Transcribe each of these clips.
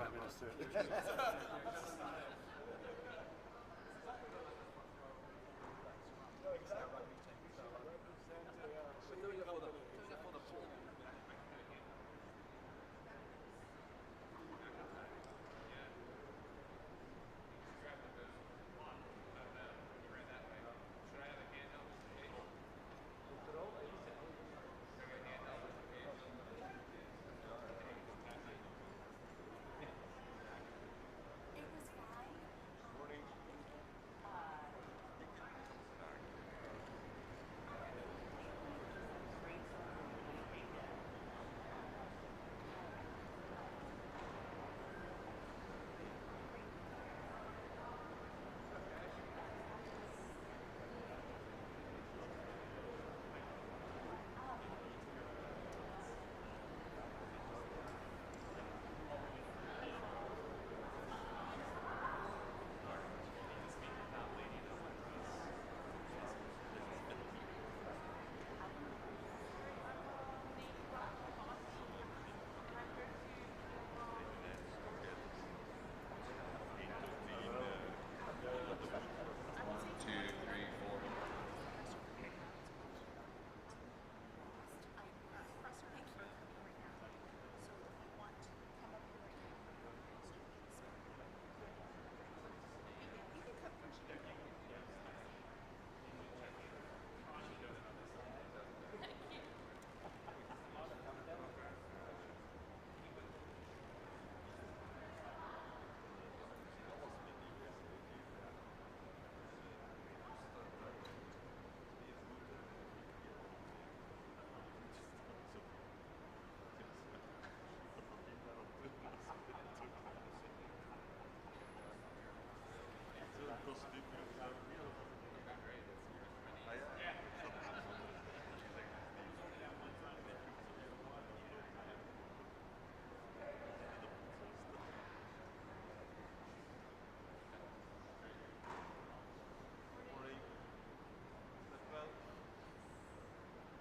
Prime Minister.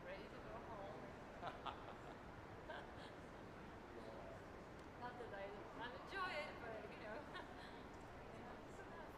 Ready to go home. Not that I enjoy it, but you know. Enough is enough.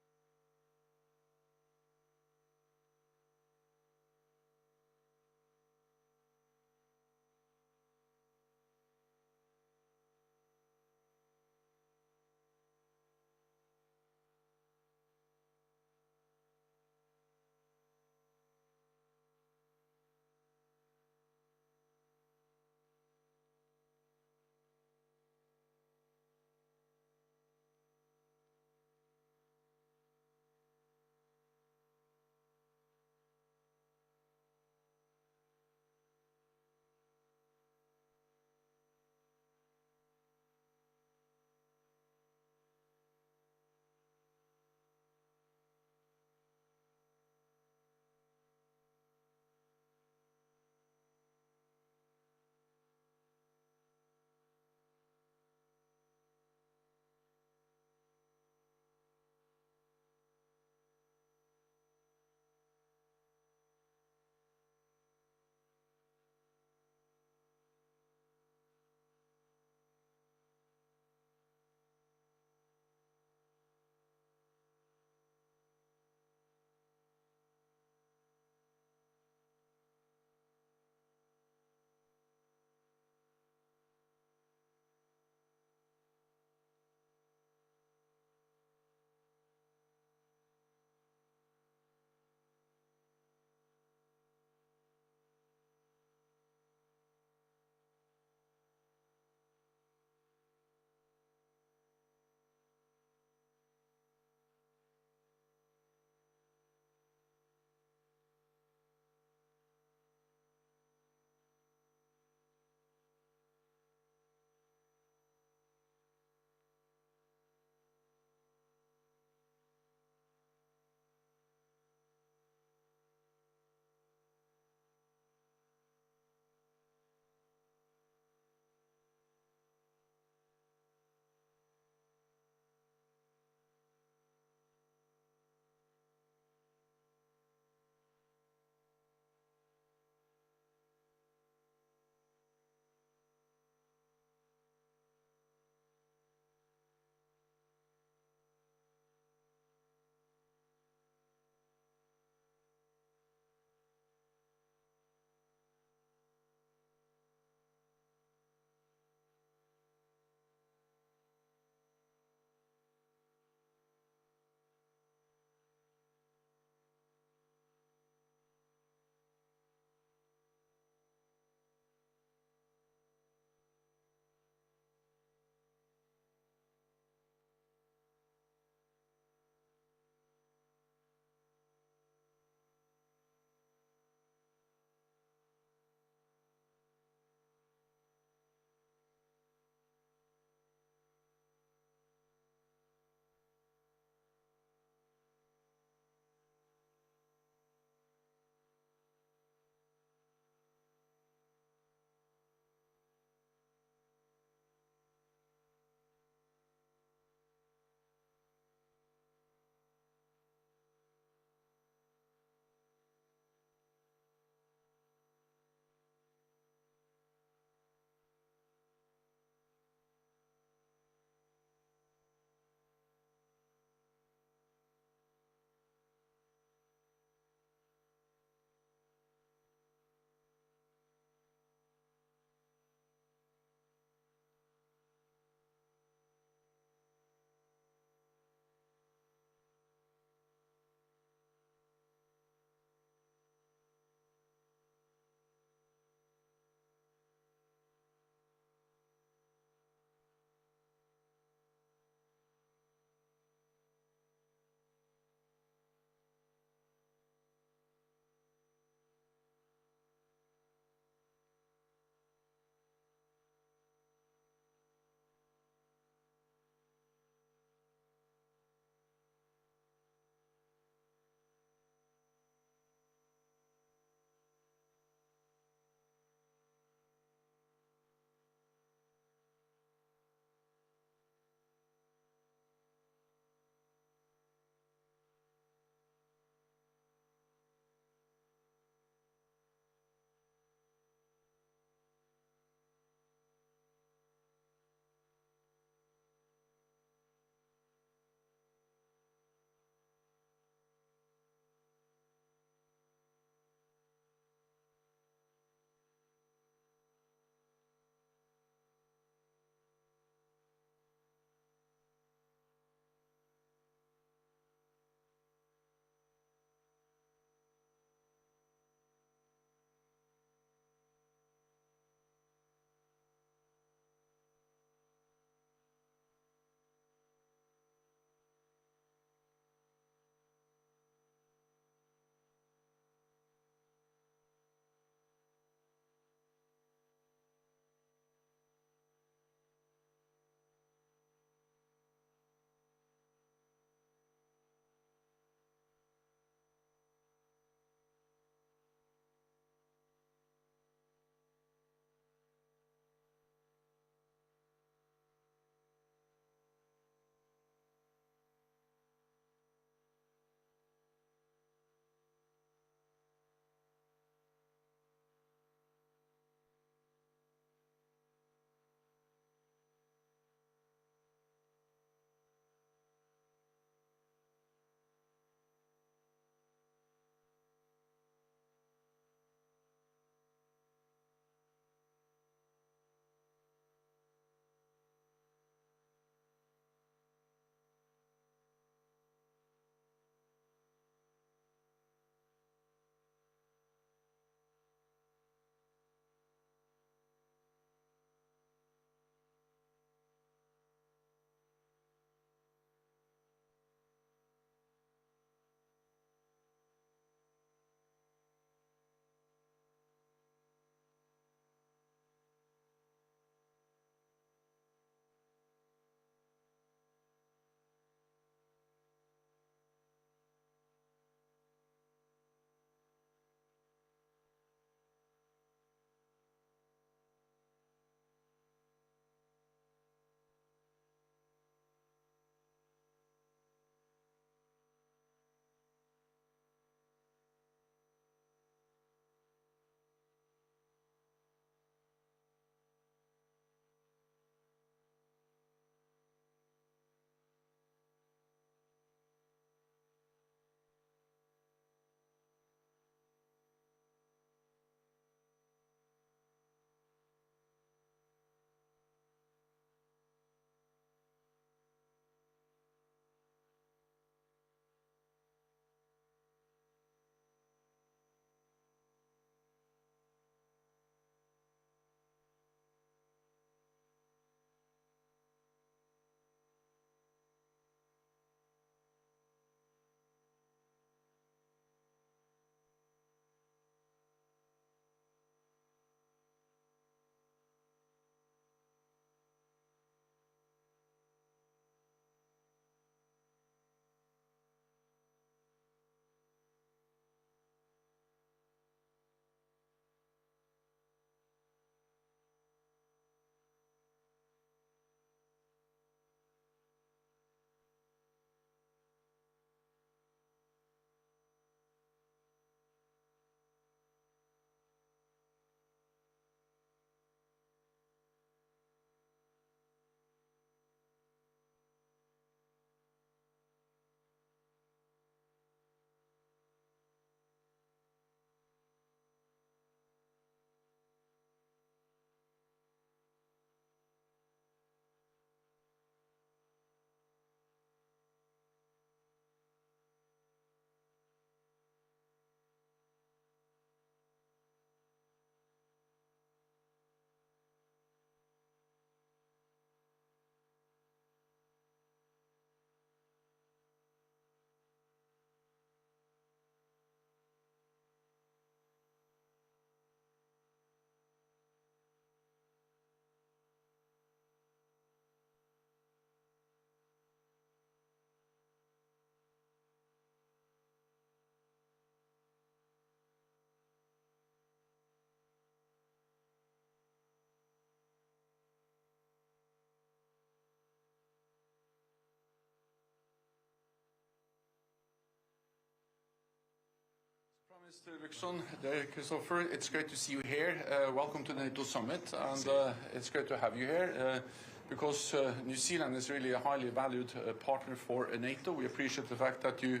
Mr. Luxon, there, Christopher. It's great to see you here. Welcome to the NATO Summit, and it's great to have you here because New Zealand is really a highly valued partner for NATO. We appreciate the fact that you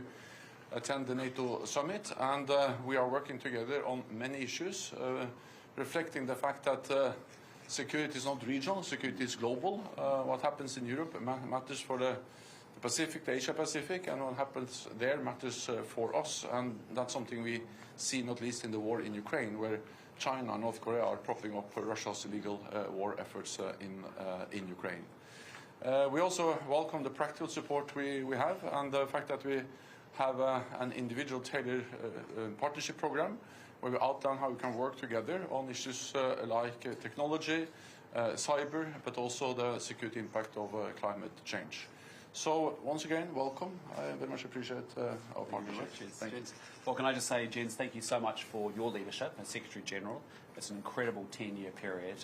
attend the NATO Summit, and we are working together on many issues, reflecting the fact that security is not regional, security is global. What happens in Europe matters for the Pacific, the Asia Pacific, and what happens there matters for us, and that's something we see not least in the war in Ukraine, where China and North Korea are propping up Russia's illegal war efforts in Ukraine. We also welcome the practical support we have, and the fact that we have an individual tailored partnership program where we outline how we can work together on issues like technology, cyber, but also the security impact of climate change. So, once again, welcome. I very much appreciate our partnership. Thank you. Well, can I just say, Jens, thank you so much for your leadership as Secretary General. It's an incredible 10-year period.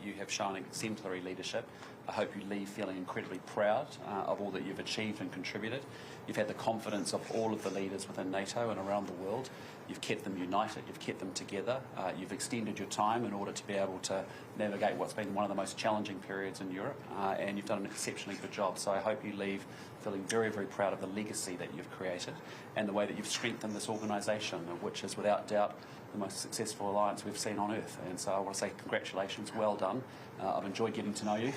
You have shown exemplary leadership. I hope you leave feeling incredibly proud of all that you've achieved and contributed. You've had the confidence of all of the leaders within NATO and around the world. You've kept them united, you've kept them together, you've extended your time in order to be able to navigate what's been one of the most challenging periods in Europe, and you've done an exceptionally good job. So I hope you leave feeling very, very proud of the legacy that you've created and the way that you've strengthened this organisation, which is without doubt the most successful alliance we've seen on Earth. And so I want to say congratulations, well done. I've enjoyed getting to know you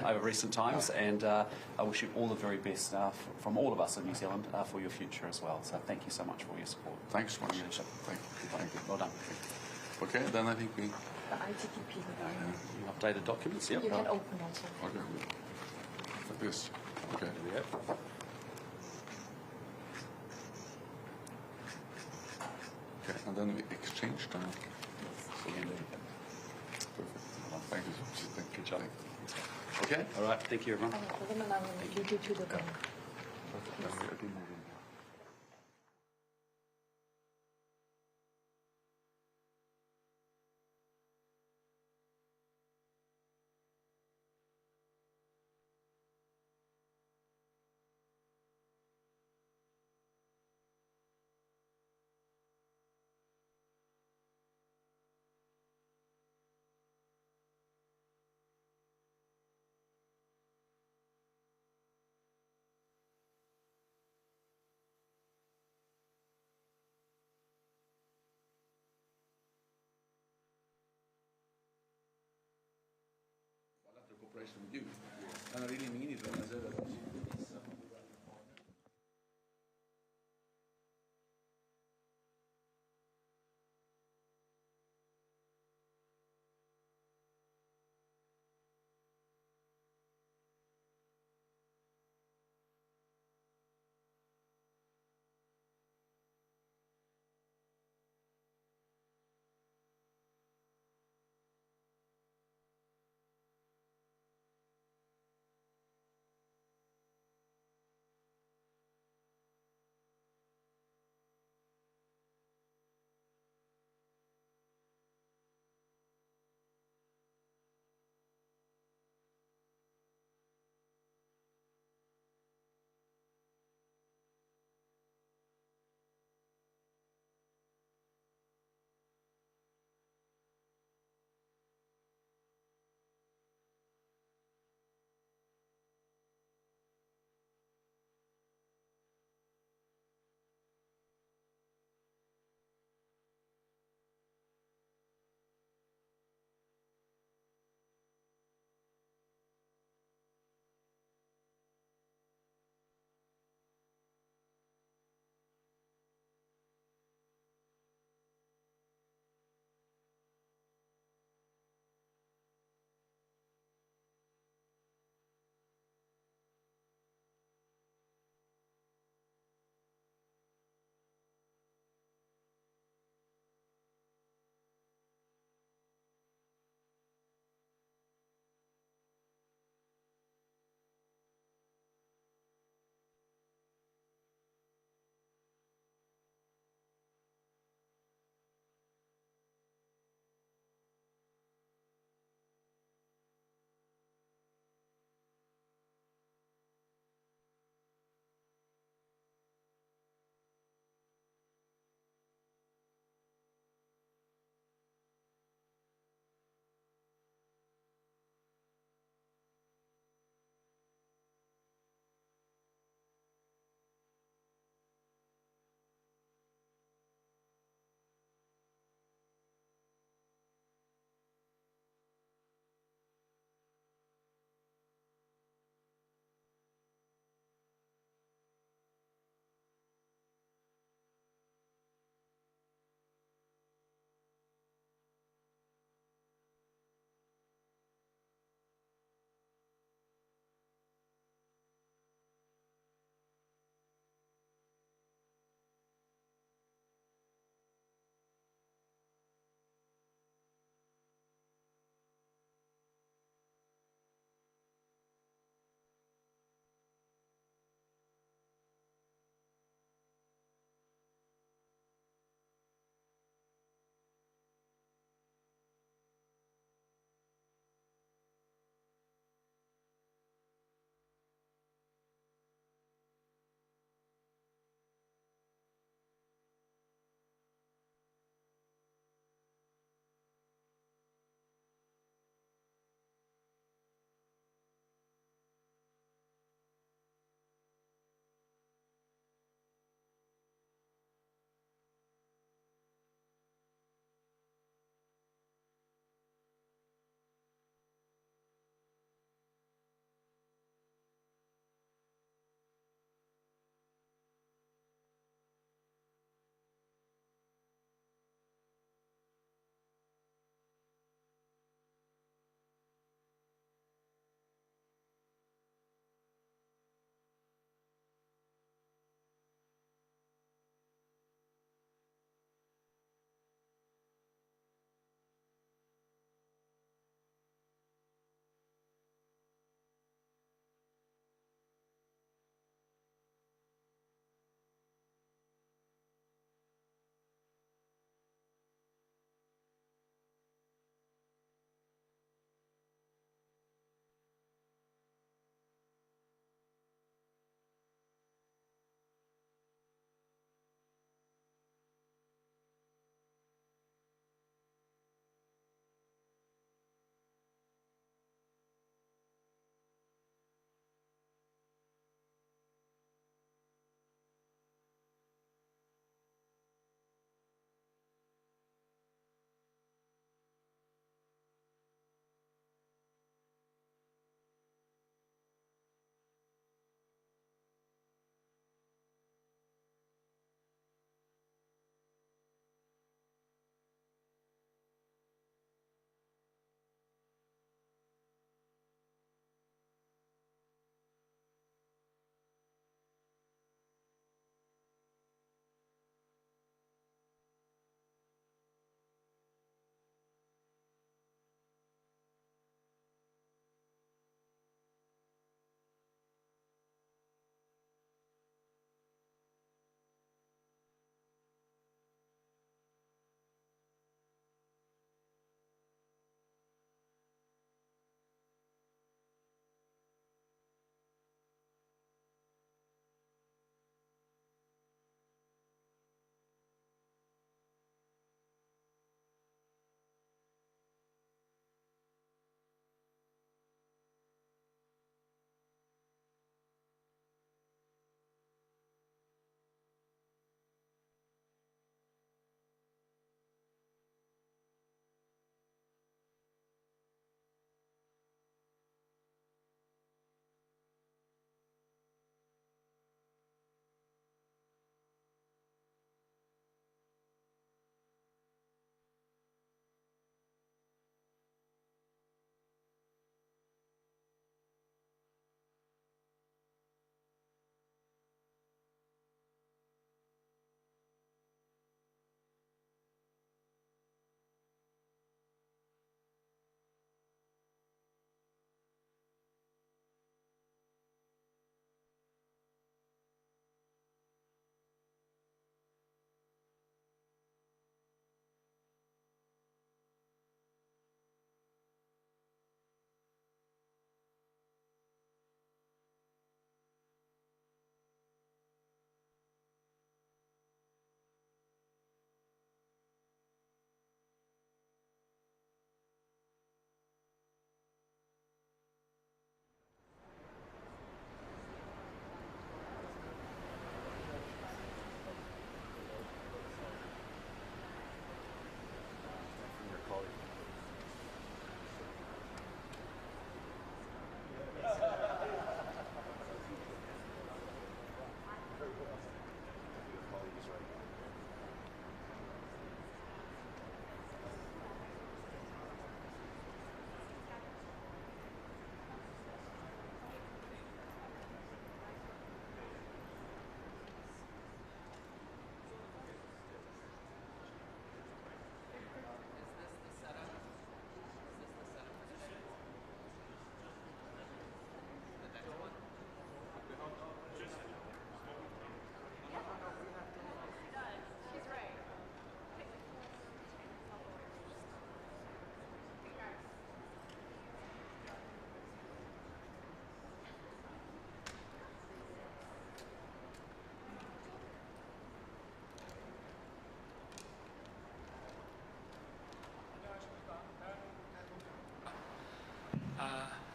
over recent times, and I wish you all the very best from all of us in New Zealand for your future as well. So thank you so much for your support. Thanks so much. Thank you. Well done. Okay, then I think we... The ITTP. Updated documents, yep. You can open also. Okay, like this. Okay. There we go. Okay, and then we exchange them. Perfect. Thank you so much. Good job. Okay? All right, thank you, everyone. You do to the Perfect. Then we are moving. Cooperation with you, and I really mean it when I say that.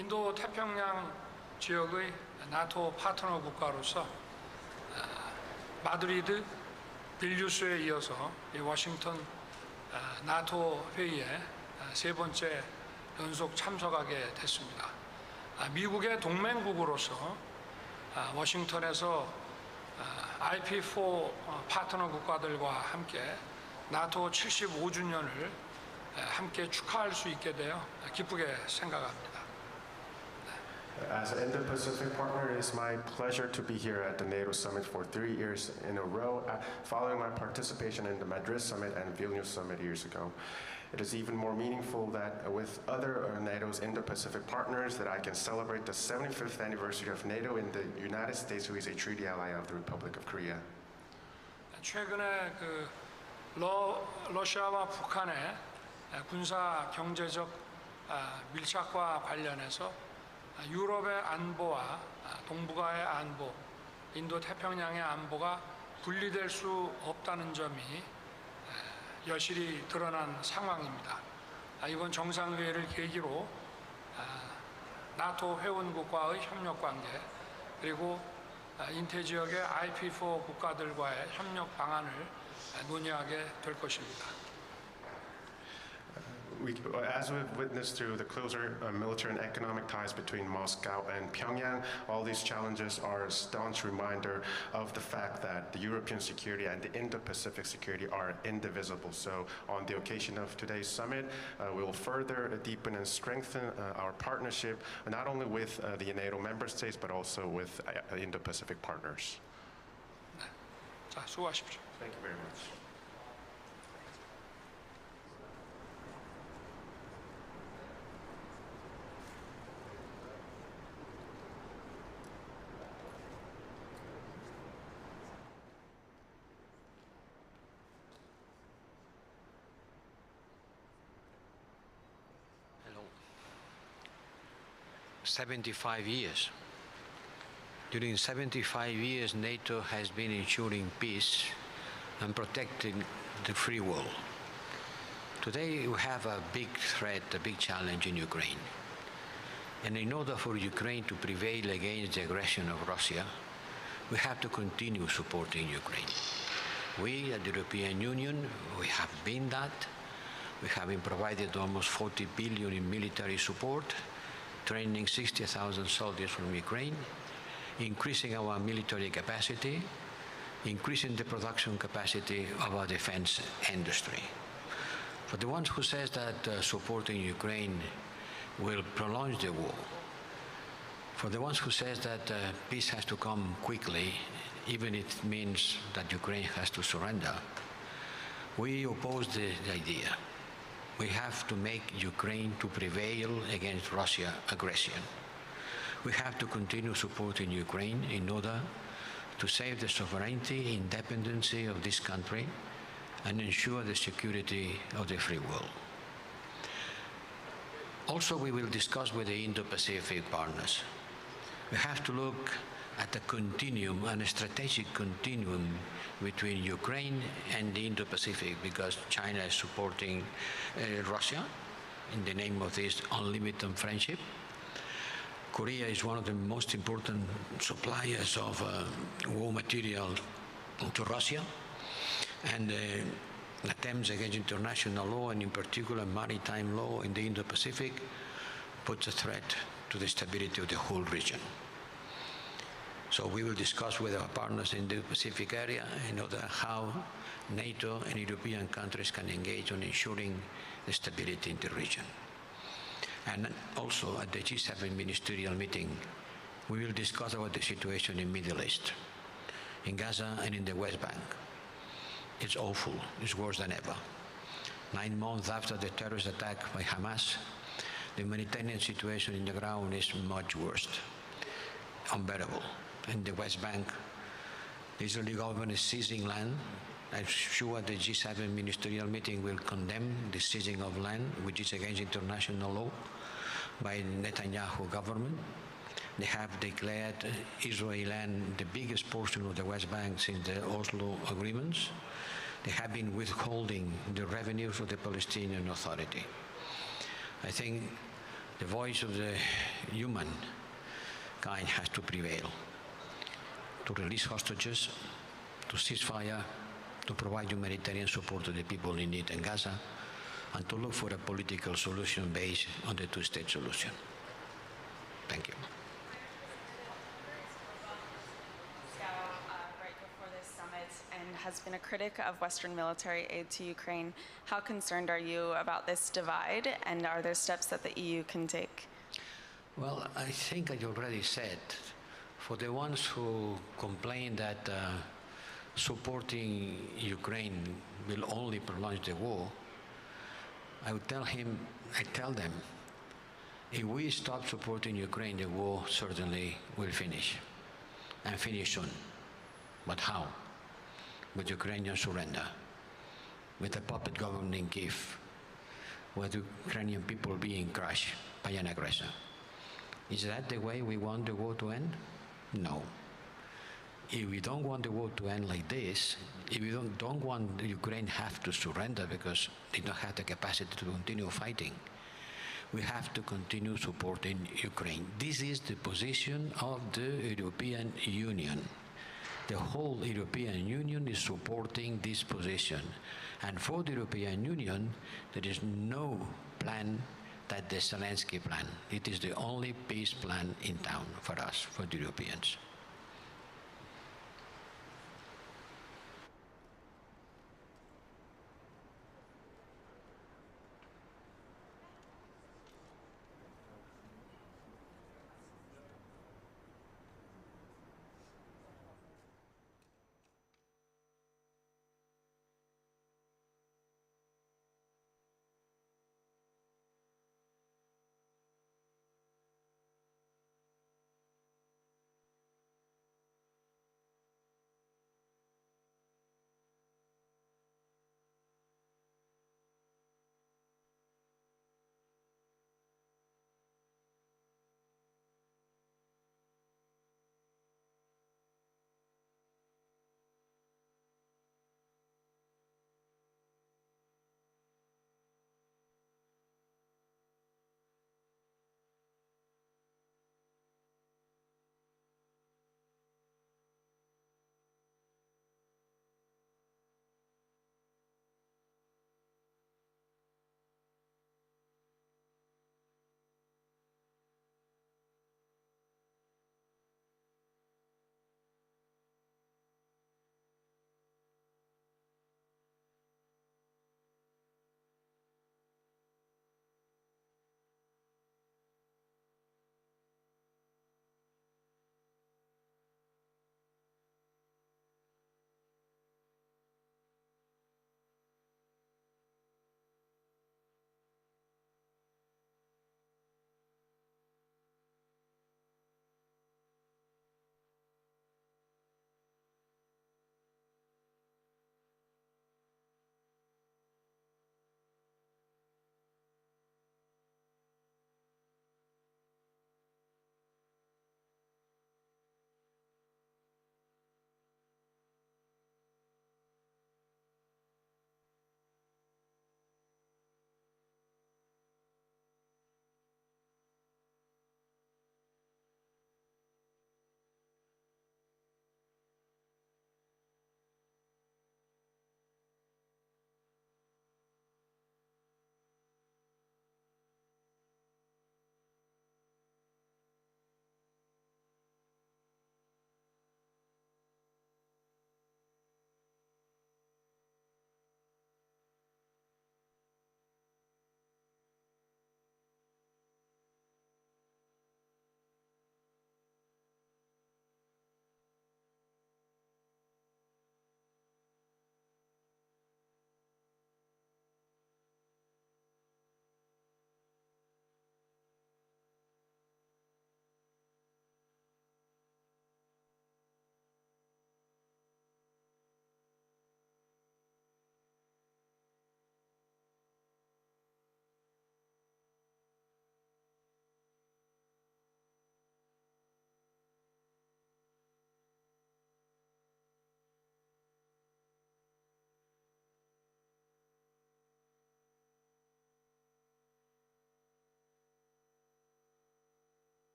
인도 태평양 지역의 나토 파트너 국가로서 마드리드, 빌뉴스에 이어서 이 워싱턴 나토 회의에 세 번째 연속 참석하게 됐습니다. 미국의 동맹국으로서 워싱턴에서 IP4 파트너 국가들과 함께 나토 75주년을 함께 축하할 수 있게 되어 기쁘게 생각합니다. As an Indo-Pacific partner, it is my pleasure to be here at the NATO Summit for 3 years in a row, following my participation in the Madrid Summit and Vilnius Summit years ago. It is even more meaningful that with other NATO's Indo-Pacific partners that I can celebrate the 75th anniversary of NATO in the United States, who is a treaty ally of the Republic of Korea. 최근에 러시아와 북한의 군사 경제적 밀착과 관련해서 유럽의 안보와 동북아의 안보, 인도 태평양의 안보가 분리될 수 없다는 점이 여실히 드러난 상황입니다. 이번 정상회의를 계기로 나토 회원국과의 협력관계 그리고 인태 지역의 IP4 국가들과의 협력 방안을 논의하게 될 것입니다. As we've witnessed through the closer military and economic ties between Moscow and Pyongyang, all these challenges are a staunch reminder of the fact that the European security and the Indo-Pacific security are indivisible. So on the occasion of today's summit, we will further deepen and strengthen our partnership, not only with the NATO member states, but also with Indo-Pacific partners. 자, 수고하십시오. Thank you very much. Hello. 75 years. During 75 years, NATO has been ensuring peace and protecting the free world. Today, we have a big threat, a big challenge in Ukraine. And in order for Ukraine to prevail against the aggression of Russia, we have to continue supporting Ukraine. We at the European Union, we have been that. We have been provided almost 40 billion in military support, training 60,000 soldiers from Ukraine, increasing our military capacity, increasing the production capacity of our defense industry. For the ones who says that supporting Ukraine will prolong the war, for the ones who says that peace has to come quickly, even if it means that Ukraine has to surrender, we oppose the idea. We have to make Ukraine to prevail against Russia's aggression. We have to continue supporting Ukraine in order to save the sovereignty, independence of this country and ensure the security of the free world. Also, we will discuss with the Indo-Pacific partners. We have to look at a continuum, a strategic continuum between Ukraine and the Indo-Pacific, because China is supporting Russia in the name of this unlimited friendship. Korea is one of the most important suppliers of war material to Russia, and attempts against international law, and in particular maritime law in the Indo-Pacific, puts a threat to the stability of the whole region. So we will discuss with our partners in the Pacific area in order how NATO and European countries can engage on ensuring the stability in the region. And also at the G7 ministerial meeting, we will discuss about the situation in Middle East, in Gaza and in the West Bank. It's awful, it's worse than ever. 9 months after the terrorist attack by Hamas, the humanitarian situation in the ground is much worse, unbearable. In the West Bank, the Israeli government is seizing land. I'm sure the G7 ministerial meeting will condemn the seizing of land, which is against international law, by the Netanyahu government. They have declared Israeli land the biggest portion of the West Bank since the Oslo agreements. They have been withholding the revenues of the Palestinian Authority. I think The voice of the human kind has to prevail. To release hostages, to cease fire, to provide humanitarian support to the people in need in Gaza, and to look for a political solution based on the two-state solution. Thank you. Right before this summit and has been a critic of Western military aid to Ukraine. How concerned are you about this divide, and are there steps that the EU can take? Well, I think I already said, for the ones who complain that supporting Ukraine will only prolong the war, I tell them, if we stop supporting Ukraine, the war certainly will finish, and finish soon. But how? With Ukrainian surrender, with a puppet government in Kiev, with Ukrainian people being crushed by an aggressor. Is that the way we want the war to end? No. If we don't want the war to end like this, if we don't want Ukraine have to surrender because they don't have the capacity to continue fighting, we have to continue supporting Ukraine. This is the position of the European Union. The whole European Union is supporting this position. And for the European Union, there is no plan that the Zelensky plan. It is the only peace plan in town for us, for the Europeans.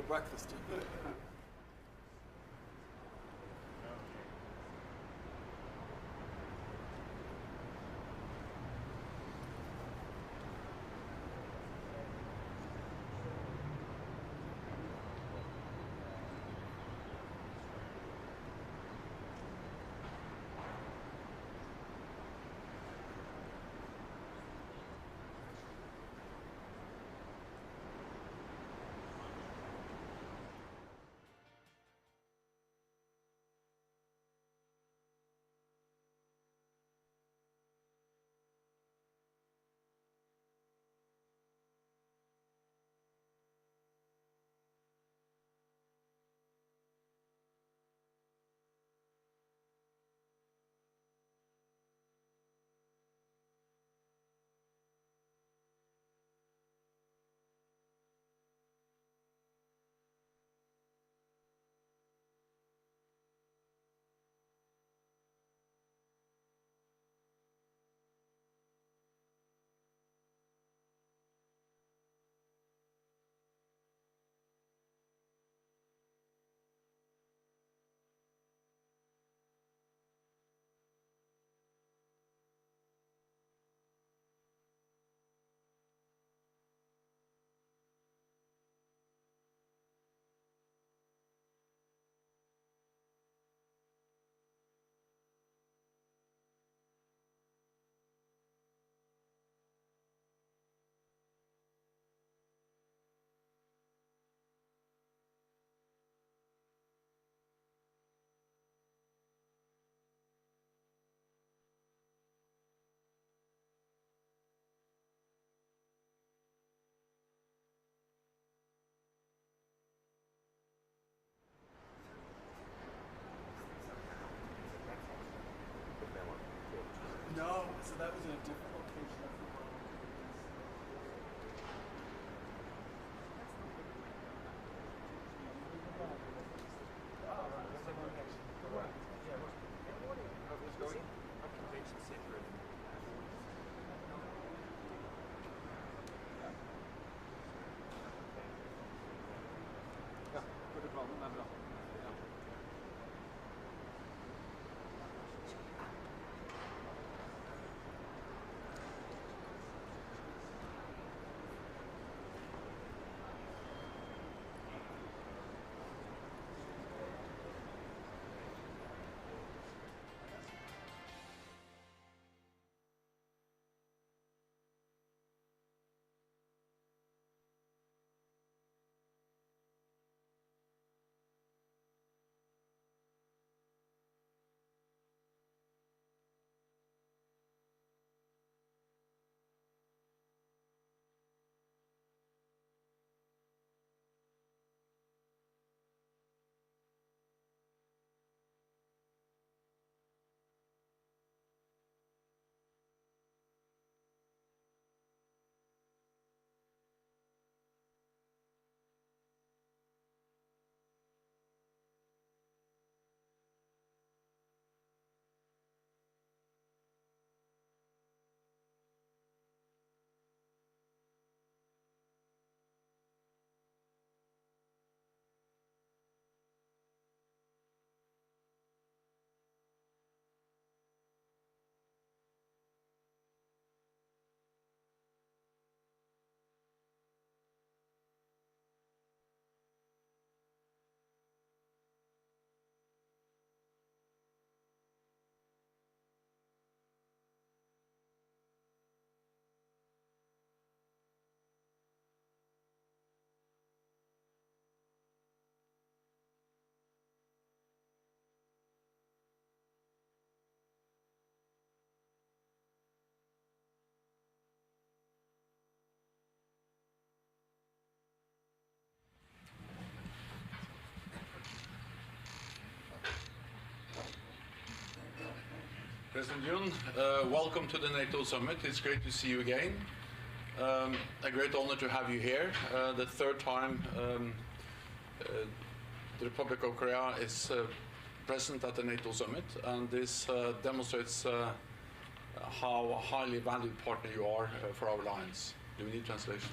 breakfast. No, so that was in a different location. President Jun, welcome to the NATO Summit. It's great to see you again. A great honor to have you here. The third time the Republic of Korea is present at the NATO Summit, and this demonstrates how a highly valued partner you are for our alliance. Do we need translation?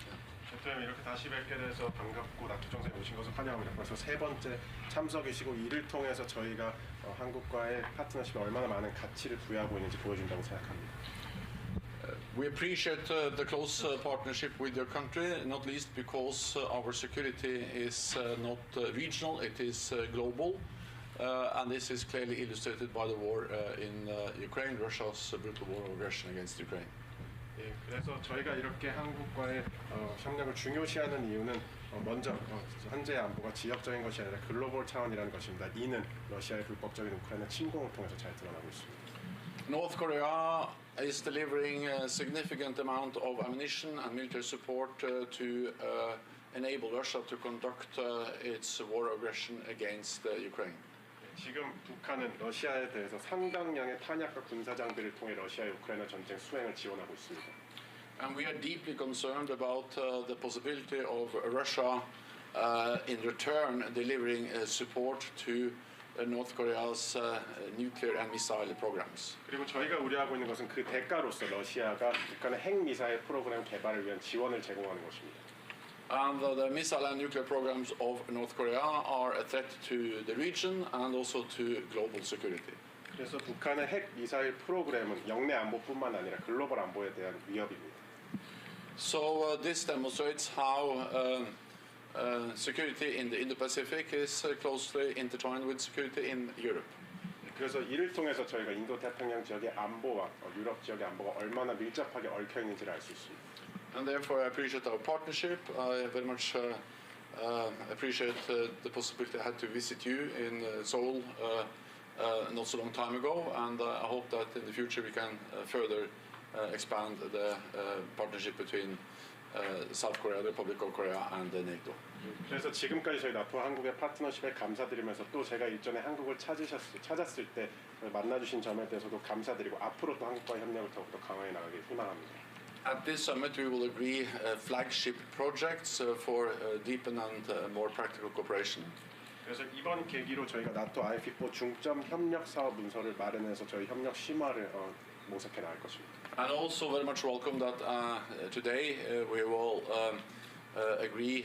Yeah. 대통령 이렇게 다시 뵙게 돼서 반갑고 나토 정상에 오신 것을 환영합니다. 벌써 세 번째 참석이시고 이를 통해서 저희가 한국과의 파트너십에 얼마나 많은 가치를 부여하고 있는지 보여준다고 생각합니다. We appreciate the close partnership with your country, not least because our security is not regional, it is global. And this is clearly illustrated by the war in Ukraine, Russia's brutal war of aggression against Ukraine. 예, 그래서 저희가 이렇게 한국과의 협력을 중요시하는 이유는 먼저 현재 안보가 지역적인 것이 아니라 글로벌 차원이라는 것입니다. 이는 러시아의 불법적인 우크라이나 침공을 통해서 잘 드러나고 있습니다. North Korea is delivering a significant amount of ammunition and military support to enable Russia to conduct its war aggression against Ukraine. 지금 북한은 러시아에 대해서 상당량의 탄약과 군사 장비를 통해 러시아의 우크라이나 전쟁 수행을 지원하고 있습니다. And we are deeply concerned about the possibility of Russia in return delivering support to North Korea's nuclear and missile programs. 그리고 저희가 우려하고 있는 것은 그 대가로서 러시아가 북한의 핵 미사일 프로그램 개발을 위한 지원을 제공하는 것입니다. And the missile and nuclear programs of North Korea are a threat to the region and also to global security. 그래서 북한의 핵 미사일 프로그램은 영내 안보뿐만 아니라 글로벌 안보에 대한 위협입니다. So this demonstrates how security in the Indo-Pacific is closely intertwined with security in Europe. 그래서 이를 통해서 저희가 인도 태평양 지역의 안보와 유럽 지역의 안보가 얼마나 밀접하게 얽혀 있는지를 알 수 있습니다. And therefore, I appreciate our partnership. I very much appreciate the possibility I had to visit you in Seoul not so long time ago, and I hope that in the future we can further expand the partnership between South Korea, the Republic of Korea, and NATO. 그래서 지금까지 저희 나토 한국의 파트너십에 감사드리면서 또 제가 일전에 한국을 찾았을 때 만나주신 점에 대해서도 감사드리고 앞으로 또 한국과의 협력을 더욱더 강화해 나가길 희망합니다. At this summit, we will agree flagship projects for deepened and more practical cooperation. 그래서 이번 계기로 저희가 나토 IP4 중점 협력 사업 문서를 마련해서 저희 협력 심화를 모색해 나갈 것입니다. And also very much welcome that today we will agree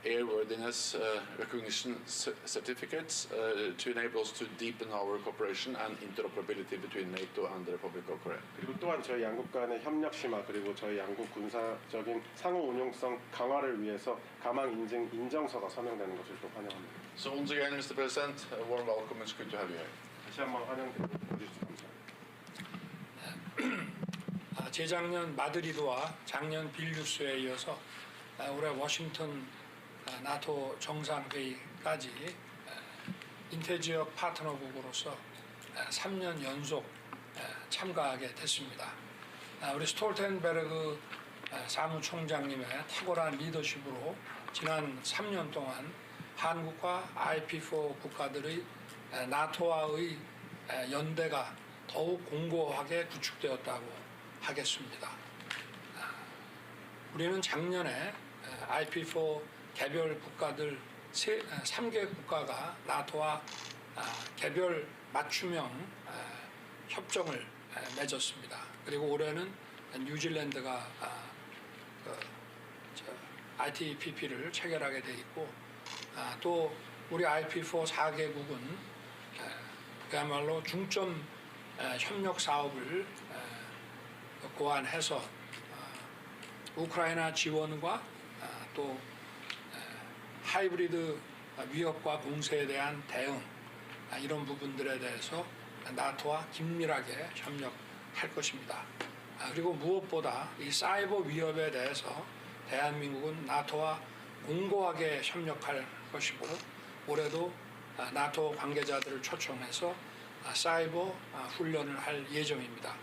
airworthiness recognition certificates to enable us to deepen our cooperation and interoperability between NATO and the Republic of Korea. 그리고 또한 저희 양국 간의 협력 심화 그리고 저희 양국 군사적인 상호 운용성 강화를 위해서 가망 인정서가 서명되는 것을 또 환영합니다. So once again, Mr. President, a warm welcome. It's good to have you here. 다시 한번 환영드리고 해주셔서 감사합니다. 재작년 마드리드와 작년 빌뉴스에 이어서 올해 워싱턴 나토 정상회의까지 인태지역 파트너국으로서 3년 연속 참가하게 됐습니다. 우리 스톨텐베르그 사무총장님의 탁월한 리더십으로 지난 3년 동안 한국과 IP4 국가들의 나토와의 연대가 더욱 공고하게 구축되었다고 하겠습니다. 우리는 작년에 IP4 개별 국가들 3개 국가가 나토와 개별 맞춤형 협정을 맺었습니다. 그리고 올해는 뉴질랜드가 ITPP를 체결하게 돼 있고 또 우리 IP4 4개국은 그야말로 중점 협력 사업을 고안해서 우크라이나 지원과 또 하이브리드 위협과 공세에 대한 대응 이런 부분들에 대해서 나토와 긴밀하게 협력할 것입니다. 그리고 무엇보다 이 사이버 위협에 대해서 대한민국은 나토와 공고하게 협력할 것이고 올해도 나토 관계자들을 초청해서 사이버 훈련을 할 예정입니다.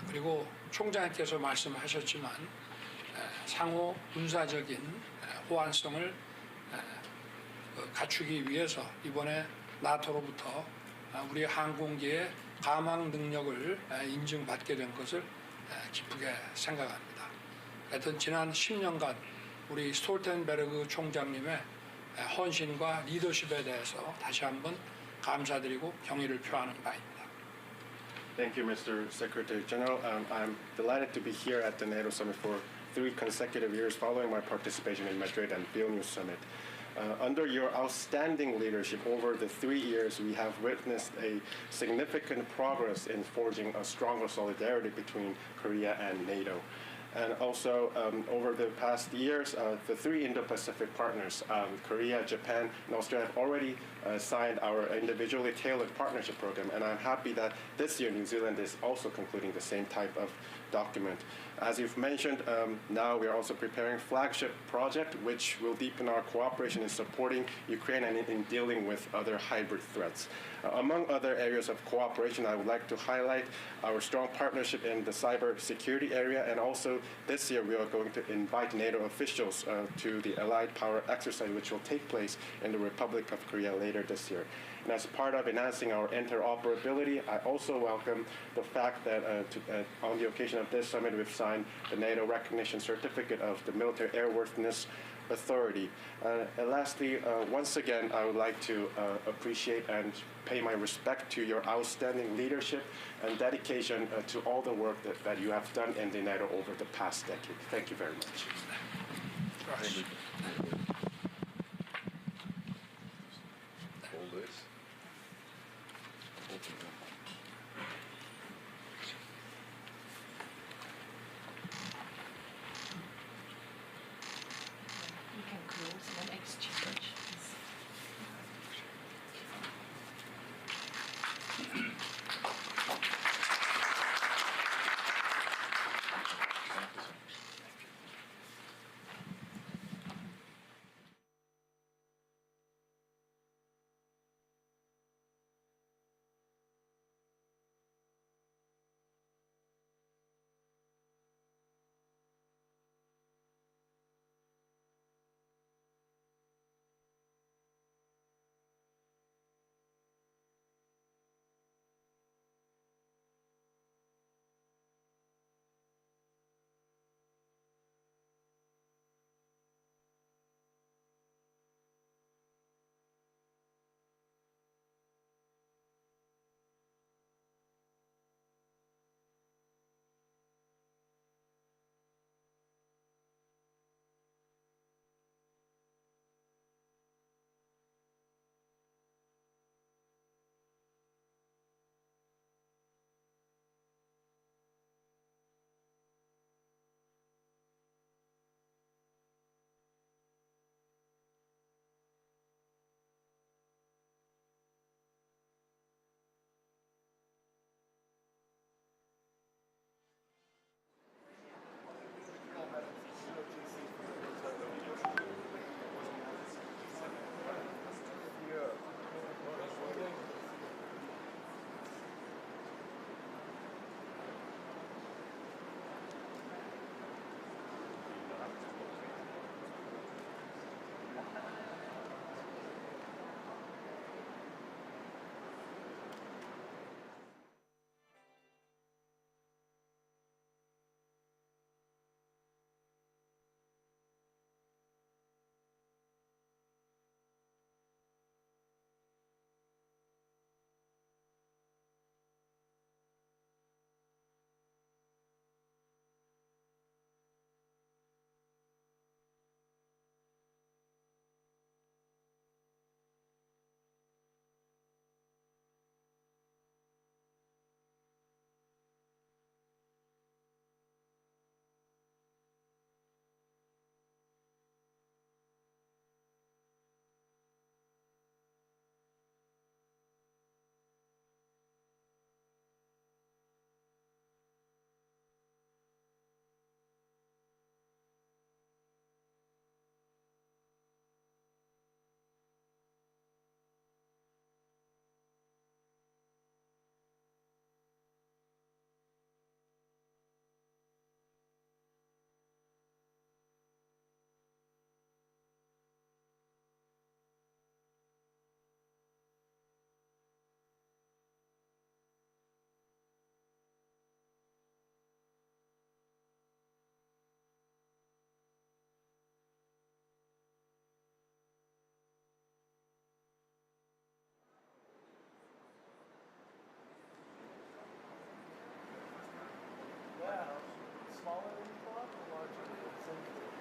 그리고 총장님께서 말씀하셨지만 상호 군사적인 호환성을 갖추기 위해서 이번에 나토로부터 우리 항공기의 가망 능력을 인증받게 된 것을 기쁘게 생각합니다. 하여튼 지난 10년간 우리 스톨텐베르그 총장님의 헌신과 리더십에 대해서 다시 한번 감사드리고 경의를 표하는 바입니다. Thank you, Mr. Secretary General. I'm delighted to be here at the NATO Summit for 3 consecutive years following my participation in Madrid and Vilnius Summit. Under your outstanding leadership over the 3 years, we have witnessed a significant progress in forging a stronger solidarity between Korea and NATO. And also, over the past years, the 3 Indo-Pacific partners, Korea, Japan, and Australia, have already signed our individually tailored partnership program. And I'm happy that this year New Zealand is also concluding the same type of document. As you've mentioned, now we are also preparing a flagship project which will deepen our cooperation in supporting Ukraine and in dealing with other hybrid threats. Among other areas of cooperation, I would like to highlight our strong partnership in the cyber security area, and also this year we are going to invite NATO officials to the Allied Power exercise which will take place in the Republic of Korea later this year. And as part of enhancing our interoperability, I also welcome the fact that on the occasion of this summit, we've signed the NATO Recognition Certificate of the Military Airworthiness Authority. And lastly, once again, I would like to appreciate and pay my respect to your outstanding leadership and dedication to all the work that you have done in the NATO over the past decade. Thank you very much. All this. You can close and exchange.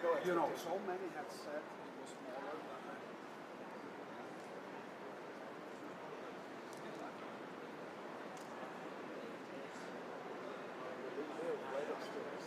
You know, so many have said it was smaller than that. They live right upstairs.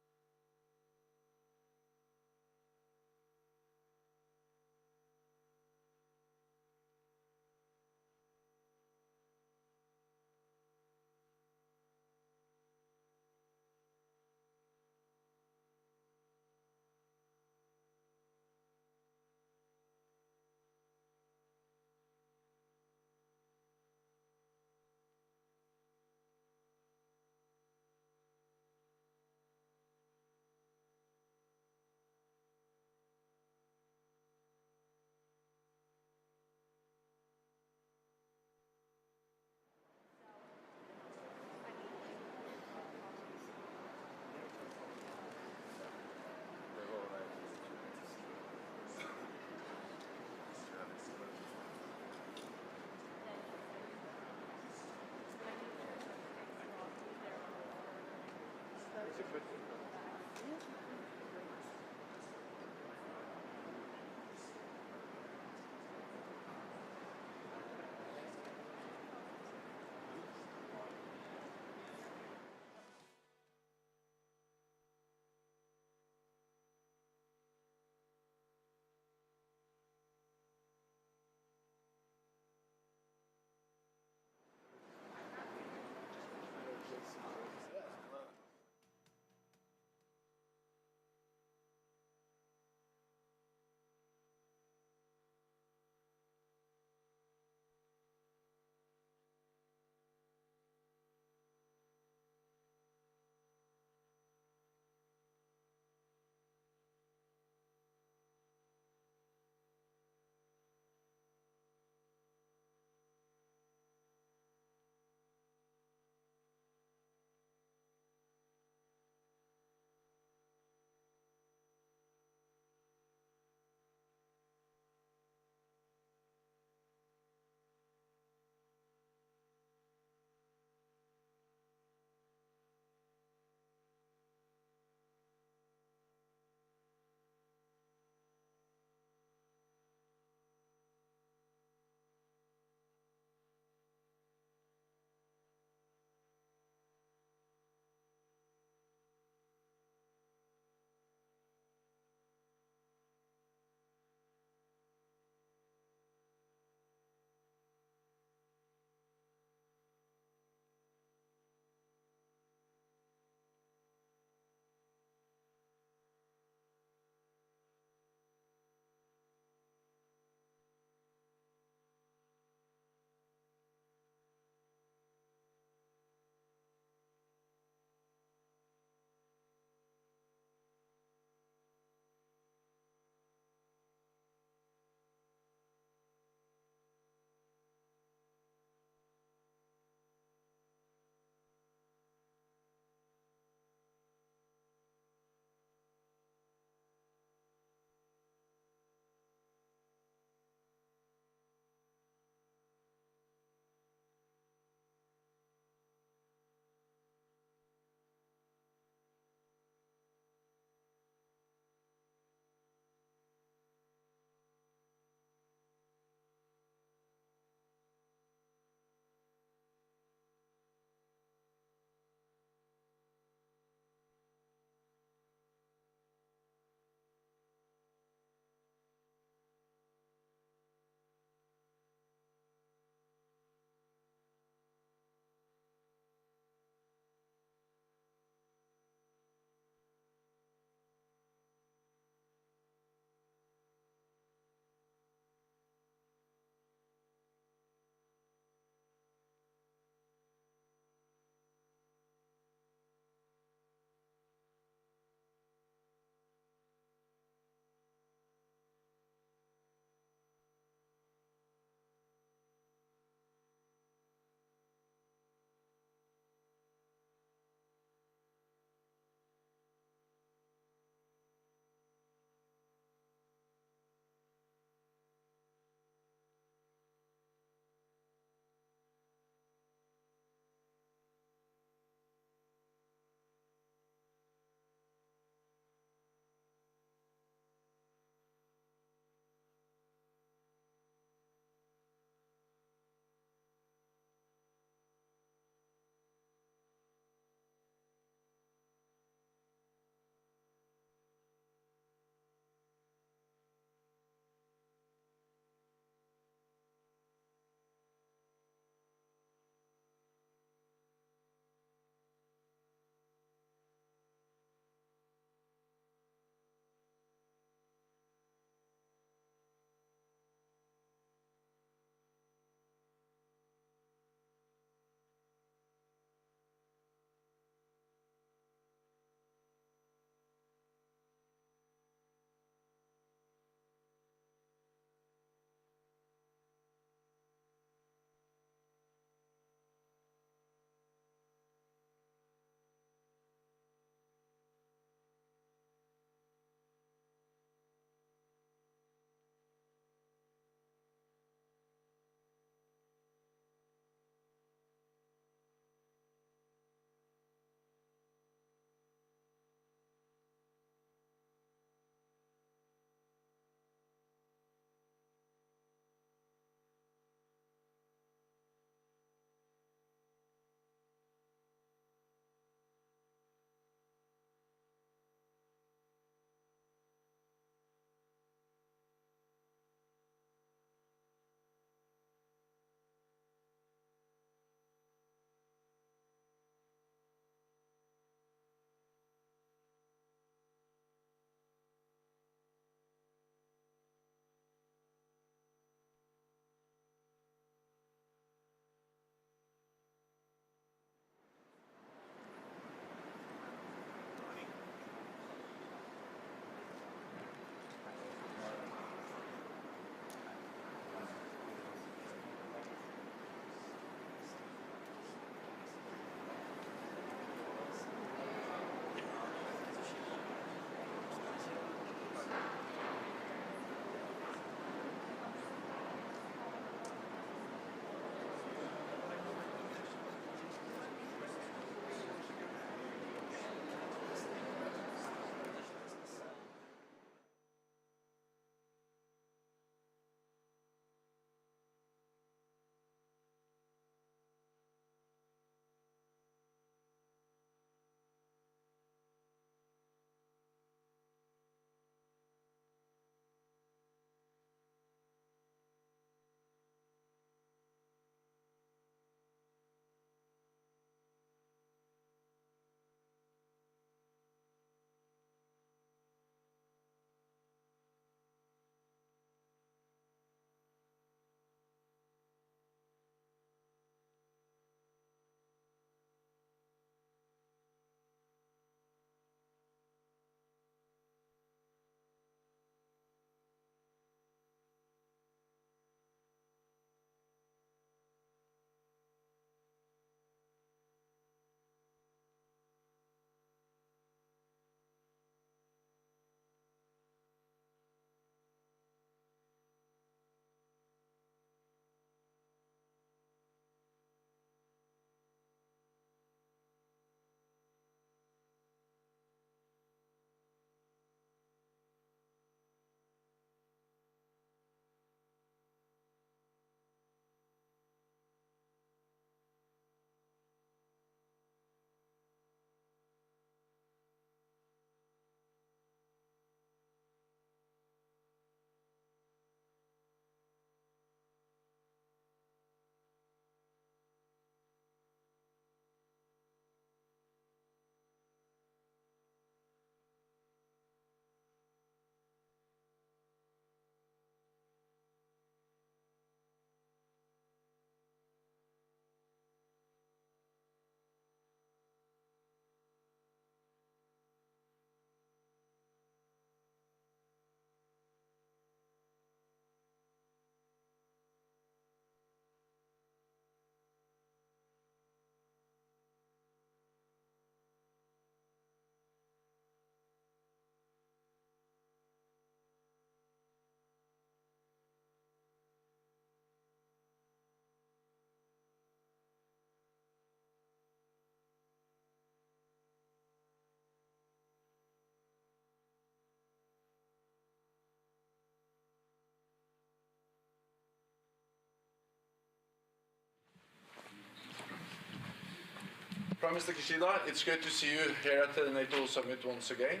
Prime Minister Kishida, it's great to see you here at the NATO Summit once again.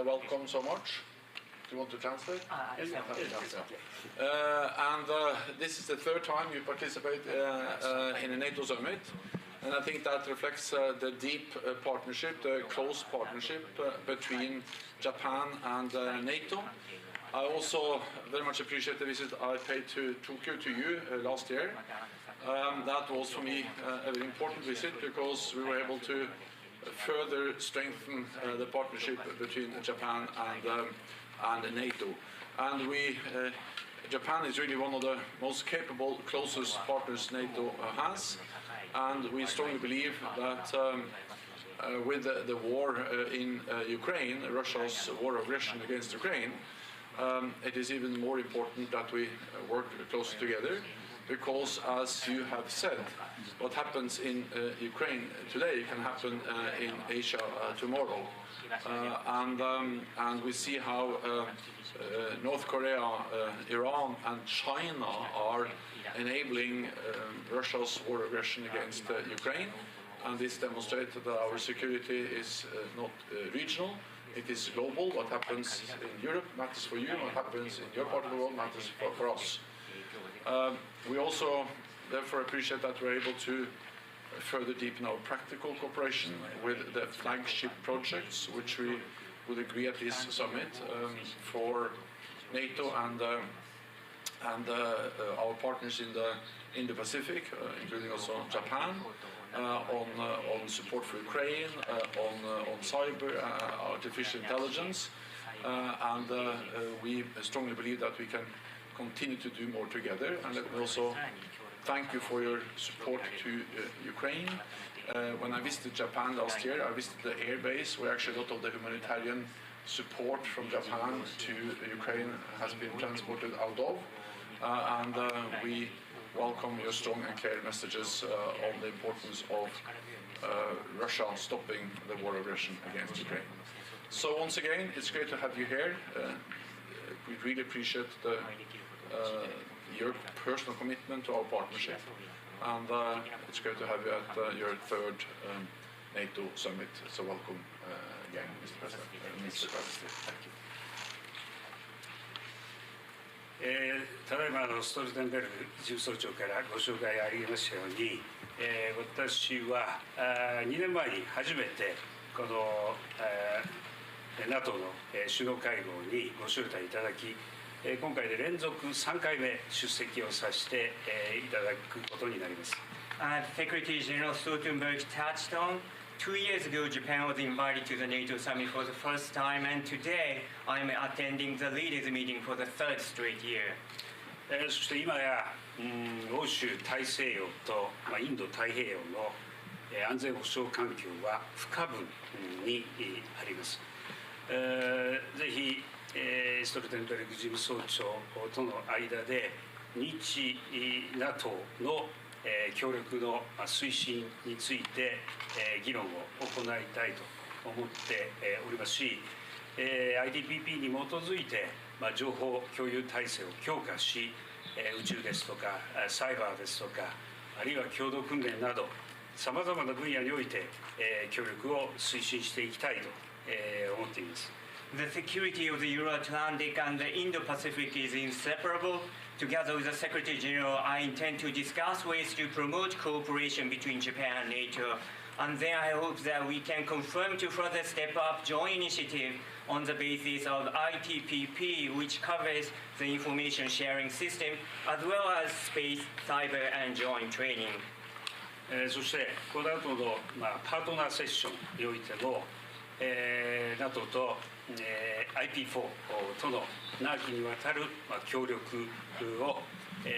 Welcome so much. Do you want to translate? This is the third time you participate in a NATO Summit, and I think that reflects the deep partnership, the close partnership between Japan and NATO. I also very much appreciate the visit I paid to Tokyo to you last year. That was for me a very important visit because we were able to further strengthen the partnership between Japan and NATO. And Japan is really one of the most capable, closest partners NATO has. And we strongly believe that with the war in Ukraine, Russia's war of aggression against Ukraine, it is even more important that we work closer together, because as you have said, what happens in Ukraine today can happen in Asia tomorrow. And we see how North Korea, Iran and China are enabling Russia's war aggression against Ukraine. And this demonstrates that our security is not regional, it is global. What happens in Europe matters for you, what happens in your part of the world matters for us. We also therefore appreciate that we're able to further deepen our practical cooperation with the flagship projects, which we would agree at this summit for NATO and our partners in the Pacific, including also Japan, on support for Ukraine, on cyber, artificial intelligence, and we strongly believe that we can continue to do more together. And let me also thank you for your support to Ukraine. When I visited Japan last year, I visited the air base where actually a lot of the humanitarian support from Japan to Ukraine has been transported out of. And we welcome your strong and clear messages on the importance of Russia stopping the war aggression against Ukraine. So once again, it's great to have you here. We really appreciate your personal commitment to our partnership, and it's great to have you at your third NATO summit. So welcome again, Mr. President. Mr. President, thank you. ただいまストルテンベルグ事務総長からご紹介ありましたように、私は2年前に初めてこの、NATO の首脳会合にご招待いただき、今回で連続3回目出席をさせていただくことになります。Secretary General Stoltenberg touched on, 2 years ago, Japan was invited to the NATO summit for the first time, and today I'm attending the leaders meeting for the third straight year. そして今や欧州大西洋とインド太平洋の安全保障環境は不可分にあります。ぜひストルテンベルグ事務総長との間で日 NATO の協力の推進について議論を行いたいと思っておりますし、ITPP に基づいて情報共有体制を強化し、宇宙ですとかサイバーですとか、あるいは共同訓練などさまざまな分野において協力を推進していきたいと思っています。The security of the Euro-Atlantic and the Indo-Pacific is inseparable. Together with the Secretary General, I intend to discuss ways to promote cooperation between Japan and NATO. And then I hope that we can confirm to further step up joint initiative on the basis of ITPP, which covers the information sharing system, as well as space, cyber, and joint training. そしてこの後のパートナーセッションにおいても、NATO とIP4 との長きにわたる協力を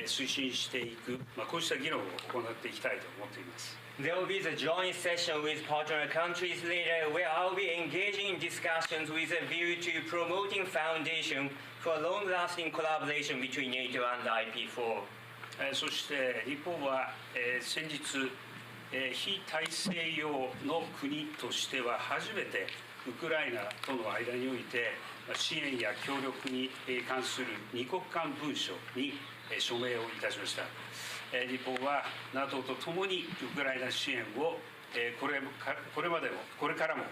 推進していく、こうした議論を行っていきたいと思っています。There will be the joint session with partner countries later, where I'll be engaging in discussions with a view to promoting foundation for long-lasting collaboration between NATO and IP4. そして日本は先日非大西洋の国としては初めてウクライナとの間において支援や協力に関する2国間文書に署名をいたしました。日本は NATO とともにウクライナ支援をこれまでもこれからも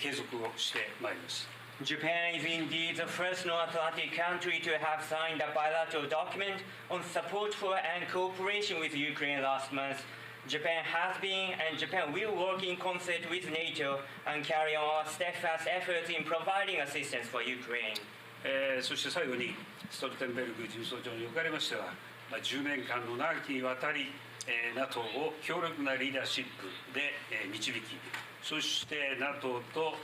継続をしてまいります。Japan is indeed the first North Atlantic country to have signed a bilateral document on support for and cooperation with Ukraine last month. Japan has been and Japan will work in concert with NATO and carry on our steadfast efforts in providing assistance for Ukraine. そして最後にストルテンベルグ事務総長におかれましては、10年間の長きにわたり、NATO を強力なリーダーシップで、導き、そして NATO と、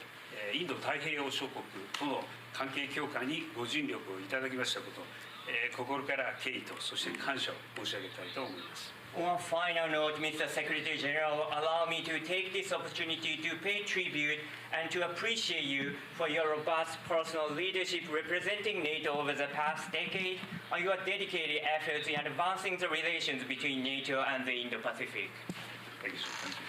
インド太平洋諸国との関係強化にご尽力をいただきましたこと、心から敬意とそして感謝を申し上げたいと思います。On a final note, Mr. Secretary General, allow me to take this opportunity to pay tribute and to appreciate you for your robust personal leadership representing NATO over the past decade and your dedicated efforts in advancing the relations between NATO and the Indo-Pacific. Thank you, sir. Thank you.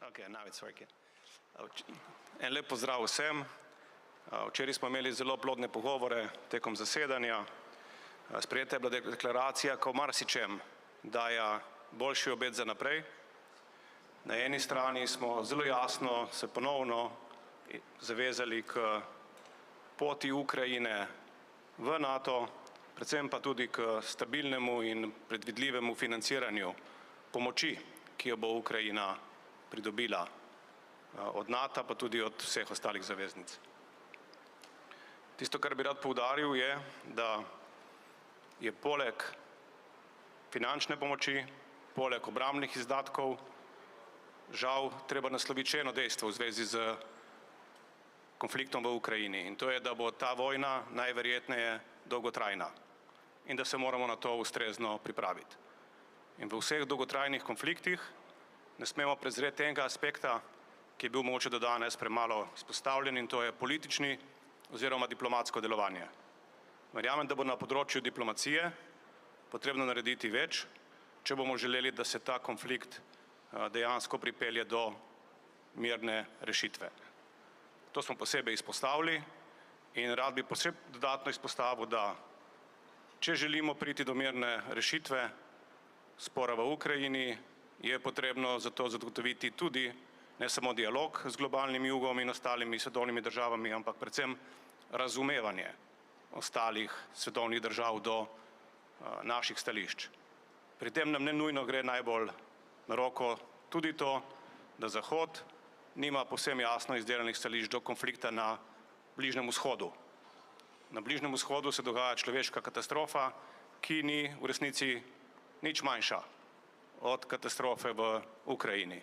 Okay, now it's working. En lep pozdrav vsem. Včeraj smo imeli zelo plodne pogovore tekom zasedanja. Sprejeta je bila deklaracija, ko marsičem daje boljši obet za naprej. Na eni strani smo zelo jasno se ponovno zavezali k poti Ukrajine v NATO, predvsem pa tudi k stabilnemu in predvidljivemu financiranju pomoči, ki jo bo Ukrajina pridobila od NATO, pa tudi od vseh ostalih zaveznic. Tisto, kar bi rad poudaril, je, da je poleg finančne pomoči, poleg obrambnih izdatkov, žal treba nasloviti še eno dejstvo v zvezi z konfliktom v Ukrajini. In to je, da bo ta vojna najverjetneje dolgotrajna in da se moramo na to ustrezno pripraviti. In v vseh dolgotrajnih konfliktih ne smemo prezreti enega aspekta, ki je bil mogoče do danes premalo izpostavljen, in to je politični oziroma diplomatsko delovanje. Verjamem, da bo na področju diplomacije potrebno narediti več, če bomo želeli, da se ta konflikt dejansko pripelje do mirne rešitve. To smo posebej izpostavili in rad bi posebej dodatno izpostavil, da če želimo priti do mirne rešitve spora v Ukrajini, je potrebno za to zagotoviti tudi ne samo dialog z globalnim jugom in ostalimi svetovnimi državami, ampak predvsem razumevanje ostalih svetovnih držav do naših stališč. Pri tem nam ne nujno gre najbolj na roko tudi to, da Zahod nima povsem jasno izdelanih stališč do konflikta na Bližnjem vzhodu. Na Bližnjem vzhodu se dogaja človeška katastrofa, ki ni v resnici nič manjša od katastrofe v Ukrajini.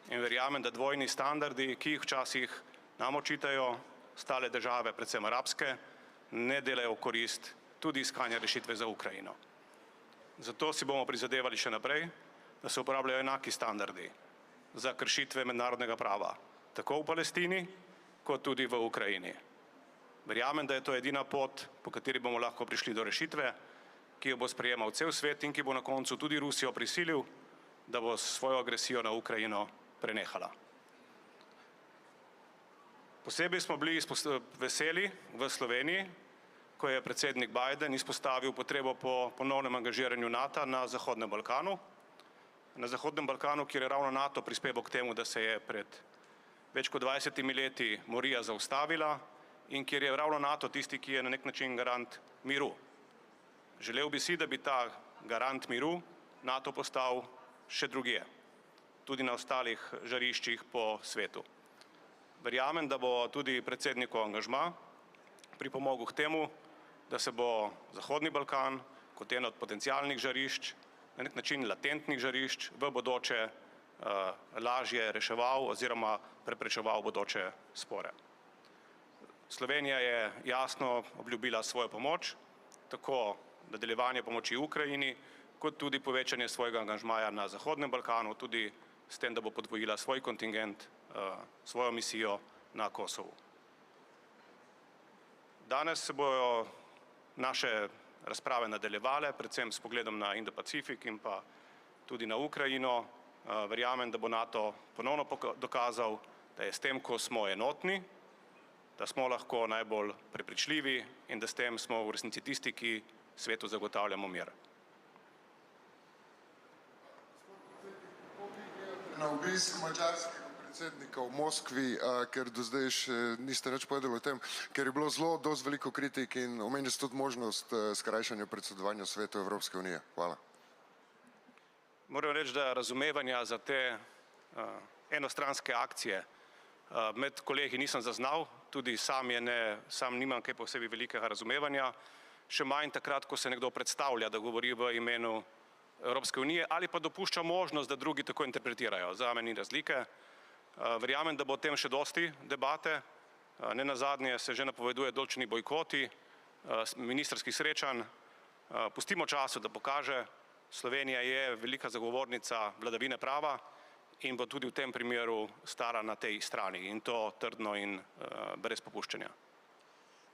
In verjamem, da dvojni standardi, ki jih včasih nam očitajo ostale države, predvsem arabske, ne delajo v korist tudi iskanja rešitve za Ukrajino. Zato si bomo prizadevali še naprej, da se uporabljajo enaki standardi za kršitve mednarodnega prava, tako v Palestini, kot tudi v Ukrajini. Verjamem, da je to edina pot, po kateri bomo lahko prišli do rešitve, ki jo bo sprejemal cel svet in ki bo na koncu tudi Rusijo prisilil, da bo svojo agresijo na Ukrajino prenehala. Posebej smo bili veseli v Sloveniji, ko je predsednik Biden izpostavil potrebo po ponovnem angažiranju NATO na Zahodnem Balkanu. Na Zahodnem Balkanu, kjer je ravno NATO prispeval k temu, da se je pred več kot 20 leti morija zaustavila in kjer je ravno NATO tisti, ki je na nek način garant miru. Želel bi si, da bi ta garant miru NATO postal še drugje, tudi na ostalih žariščih po svetu. Verjamem, da bo tudi predsednikov angažma pripomogel k temu, da se bo Zahodni Balkan kot eno od potencialnih žarišč, na nek način latentnih žarišč, v bodoče lažje reševal oziroma preprečeval bodoče spore. Slovenija je jasno obljubila svojo pomoč, tako nadaljevanje pomoči Ukrajini, kot tudi povečanje svojega angažmaja na Zahodnem Balkanu, tudi s tem, da bo podvojila svoj kontingent, svojo misijo na Kosovu. Danes se bojo naše razprave nadaljevale, predvsem s pogledom na Indo-Pacifik in pa tudi na Ukrajino. Verjamem, da bo NATO ponovno dokazal, da je s tem, ko smo enotni, da smo lahko najbolj prepričljivi in da s tem smo v resnici tisti, ki svetu zagotavljamo mir. Na obisk madžarskega predsednika v Moskvi, ker do zdaj še niste nič povedali o tem, ker je bilo dosti veliko kritik in omenili ste tudi možnost skrajšanja predsedovanja Svetu Evropske unije. Hvala. Moram reči, da razumevanja za te enostranske akcije med kolegi nisem zaznal, tudi sam nimam kaj posebej velikega razumevanja, še manj takrat, ko se nekdo predstavlja, da govori v imenu Evropske unije ali pa dopušča možnost, da drugi tako interpretirajo. Zame ni razlike. Verjamem, da bo o tem še dosti debate. Nenazadnje se že napoveduje določeni bojkoti ministrskih srečanj. Pustimo času, da pokaže. Slovenija je velika zagovornica vladavine prava in bo tudi v tem primeru stala na tej strani in to trdno in brez popuščanja.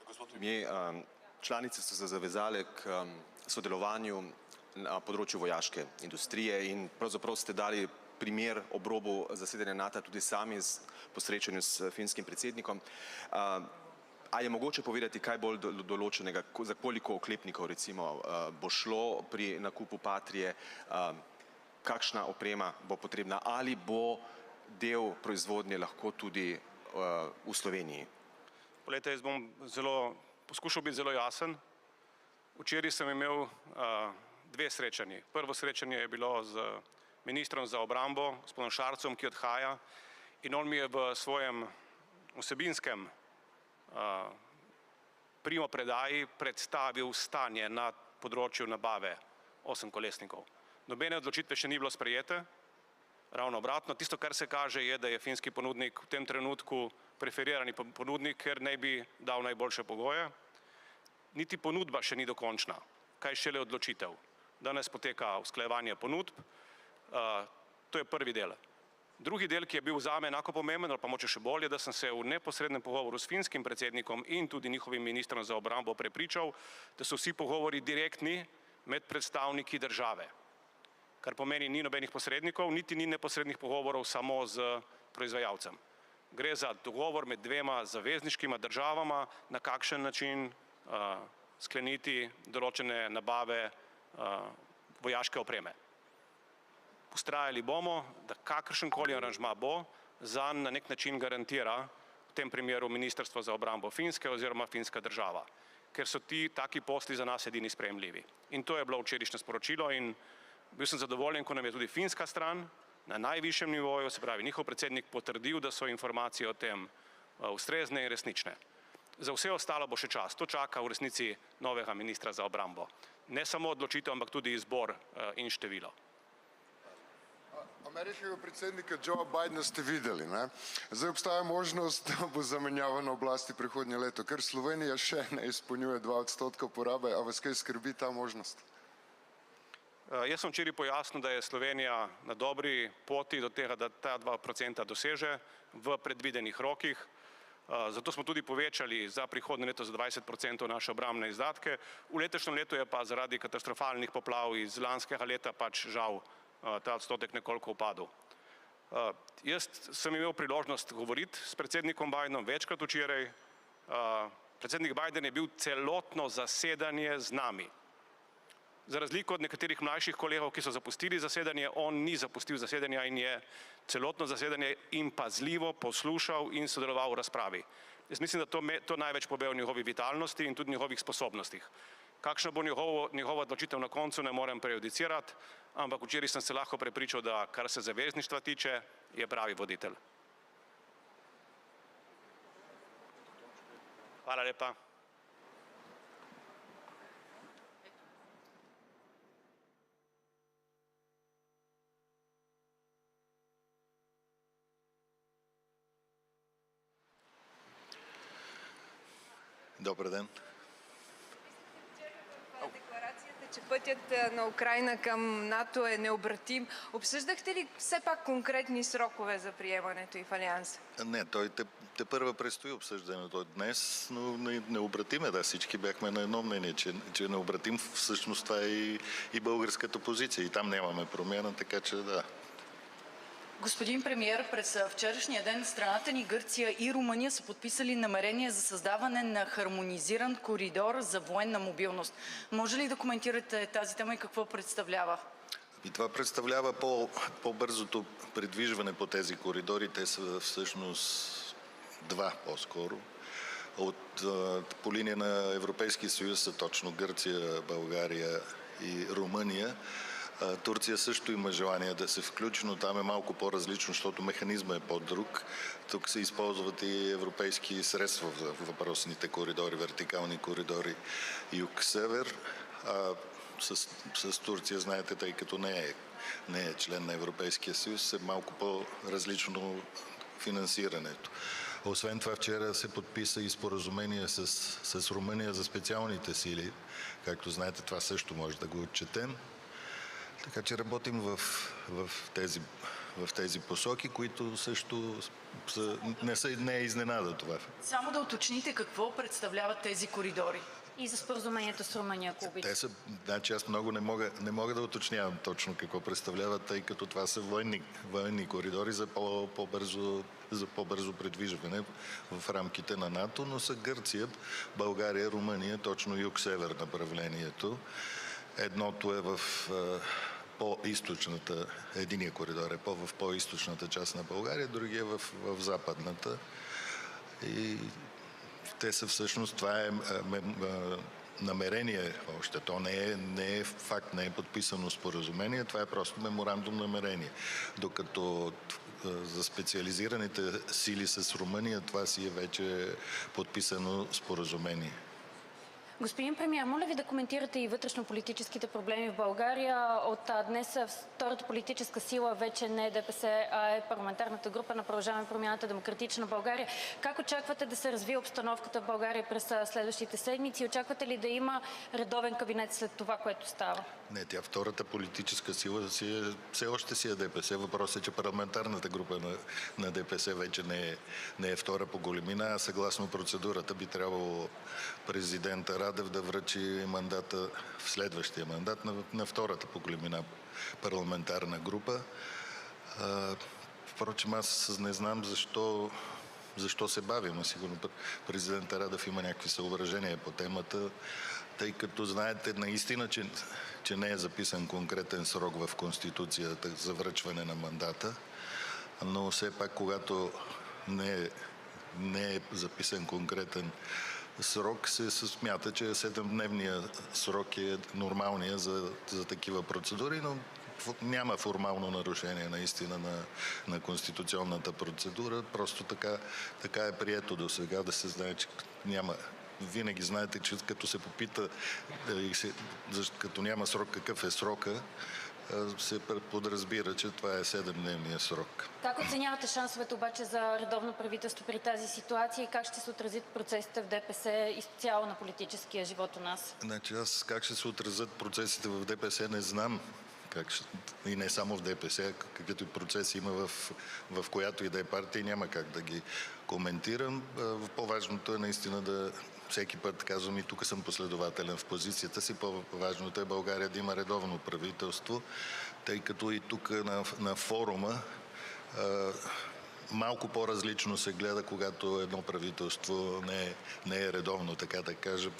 Gospod premier, članice so se zavezale k sodelovanju na področju vojaške industrije in pravzaprav ste dali primer ob robu zasedanja NATO tudi sami po srečanju s finskim predsednikom. A je mogoče povedati kaj bolj določenega, za koliko oklepnikov recimo bo šlo pri nakupu Patrije, kakšna oprema bo potrebna, ali bo del proizvodnje lahko tudi v Sloveniji? Poglejte, jaz bom poskušal biti zelo jasen. Včeraj sem imel dve srečanji. Prvo srečanje je bilo z ministrom za obrambo, gospodom Šarcem, ki odhaja, in on mi je v svojem vsebinskem primopredaji predstavil stanje na področju nabave 8-kolesnikov. Nobene odločitve še ni bilo sprejete, ravno obratno. Tisto, kar se kaže, je, da je finski ponudnik v tem trenutku preferirani ponudnik, ker naj bi dal najboljše pogoje. Niti ponudba še ni dokončna, kaj šele odločitev. Danes poteka usklajevanje ponudb, to je prvi del. Drugi del, ki je bil zame enako pomemben, ali pa moče še bolje, da sem se v neposrednem pogovoru s finskim predsednikom in tudi njihovim ministrom za obrambo prepričal, da so vsi pogovori direktni med predstavniki države. Kar pomeni, ni nobenih posrednikov, niti ni neposrednih pogovorov samo z proizvajalcem. Gre za dogovor med dvema zavezniškima državama, na kakšen način skleniti določene nabave vojaške opreme. Vztrajali bomo, da kakršenkoli aranžma bo, zanj na nek način garantira v tem primeru Ministrstvo za obrambo Finske oziroma finska država, ker so taki posli za nas edini sprejemljivi. In to je bilo včerajšnje sporočilo in bil sem zadovoljen, ko nam je tudi finska stran na najvišjem nivoju, se pravi njihov predsednik, potrdil, da so informacije o tem ustrezne in resnične. Za vse ostalo bo še čas. To čaka v resnici novega ministra za obrambo. Ne samo odločitev, ampak tudi izbor in število. Ameriškega predsednika Joea Bidena ste videli, ne? Zdaj obstaja možnost, da bo zamenjava na oblasti prihodnje leto, ker Slovenija še ne izpolnjuje 2% porabe, a vas kaj skrbi ta možnost? Jaz sem včeraj pojasnil, da je Slovenija na dobri poti do tega, da ta 2% doseže v predvidenih rokih. Zato smo tudi povečali za prihodnje leto za 20% naše obrambne izdatke. V letošnjem letu je pa zaradi katastrofalnih poplav iz lanskega leta pač žal ta odstotek nekoliko upadel. Jaz sem imel priložnost govoriti s predsednikom Bidenom večkrat včeraj. Predsednik Biden je bil celotno zasedanje z nami. Za razliko od nekaterih mlajših kolegov, ki so zapustili zasedanje, on ni zapustil zasedanja in je celotno zasedanje in pazljivo poslušal in sodeloval v razpravi. Jaz mislim, da to največ pove o njegovi vitalnosti in tudi njegovih sposobnostih. Kakšna bo njegova odločitev na koncu, ne morem prejudicirati, ampak včeraj sem se lahko prepričal, da kar se zavezništva tiče, je pravi voditelj. Hvala lepa. Добър ден. Декларацията, че пътят на Украйна към НАТО е необратим. Обсъждахте ли все пак конкретни срокове за приемането и в Алианса? Не, той те първа предстои обсъждането днес, но необратим е, да, всички бяхме на едно мнение, че необратим, всъщност това е и българската позиция и там нямаме промяна, така че да. Господин премиер, през вчерашния ден страната ни Гърция и Румъния са подписали намерение за създаване на хармонизиран коридор за военна мобилност. Може ли да коментирате тази тема и какво представлява? И това представлява по-бързото придвижване по тези коридори. Те са всъщност два по-скоро. По линия на Европейския съюз са точно Гърция, България и Румъния. Турция също има желание да се включи, но там е малко по-различно, защото механизма е по-друг. Тук се използват и европейски средства за въпросните коридори, вертикални коридори юг-север. С Турция, знаете, тъй като не е член на Европейския съюз, е малко по-различно финансирането. Освен това, вчера се подписа и споразумение с Румъния за специалните сили. Както знаете, това също може да го отчетем. Така че работим в тези посоки, които също не е изненада това. Само да уточните какво представляват тези коридори. И за споразумението с Румъния, ако обичате. Те са, значи аз много не мога да уточнявам точно какво представляват, тъй като това са военни коридори за по-бързо придвижване в рамките на НАТО, но са Гърция, България, Румъния, точно юг-север направлението. Едното е в по-източната, единия коридор е в по-източната част на България, другия в западната. И те са всъщност, това е намерение още. То не е факт, не е подписано споразумение, това е просто меморандум намерение. Докато за специализираните сили с Румъния, това си е вече подписано споразумение. Господин премиер, моля ви да коментирате и вътрешно-политическите проблеми в България. От днес втората политическа сила вече не е ДПС, а е парламентарната група на Продължаваме промяната Демократична България. Как очаквате да се развие обстановката в България през следващите седмици? Очаквате ли да има редовен кабинет след това, което става? Не, тя втората политическа сила все още си е ДПС. Въпросът е, че парламентарната група на ДПС вече не е втора по големина, а съгласно процедурата би трябвало президента Радев да връчи мандата в следващия мандат на втората по големина парламентарна група. Впрочем, аз не знам защо се бавим. Сигурно президента Радев има някакви съображения по темата, тъй като знаете наистина, че не е записан конкретен срок в Конституцията за връчване на мандата, но все пак, когато не е записан конкретен срок, се смята, че 7-дневният срок е нормалния за такива процедури, но няма формално нарушение наистина на конституционната процедура. Просто така е прието до сега, да се знае, че няма. Винаги знаете, че като се попита, като няма срок, какъв е срока, се подразбира, че това е 7-дневния срок. Как оценявате шансовете обаче за редовно правителство при тази ситуация и как ще се отразят процесите в ДПС и цяло на политическия живот у нас? Значи аз как ще се отразят процесите в ДПС не знам. И не само в ДПС, каквито процеси има в която и да е партия, няма как да ги коментирам. По-важното е наистина да всеки път казвам и тук съм последователен в позицията си, по-важното е България да има редовно правителство, тъй като и тук на форума малко по-различно се гледа, когато едно правителство не е редовно, така да кажа.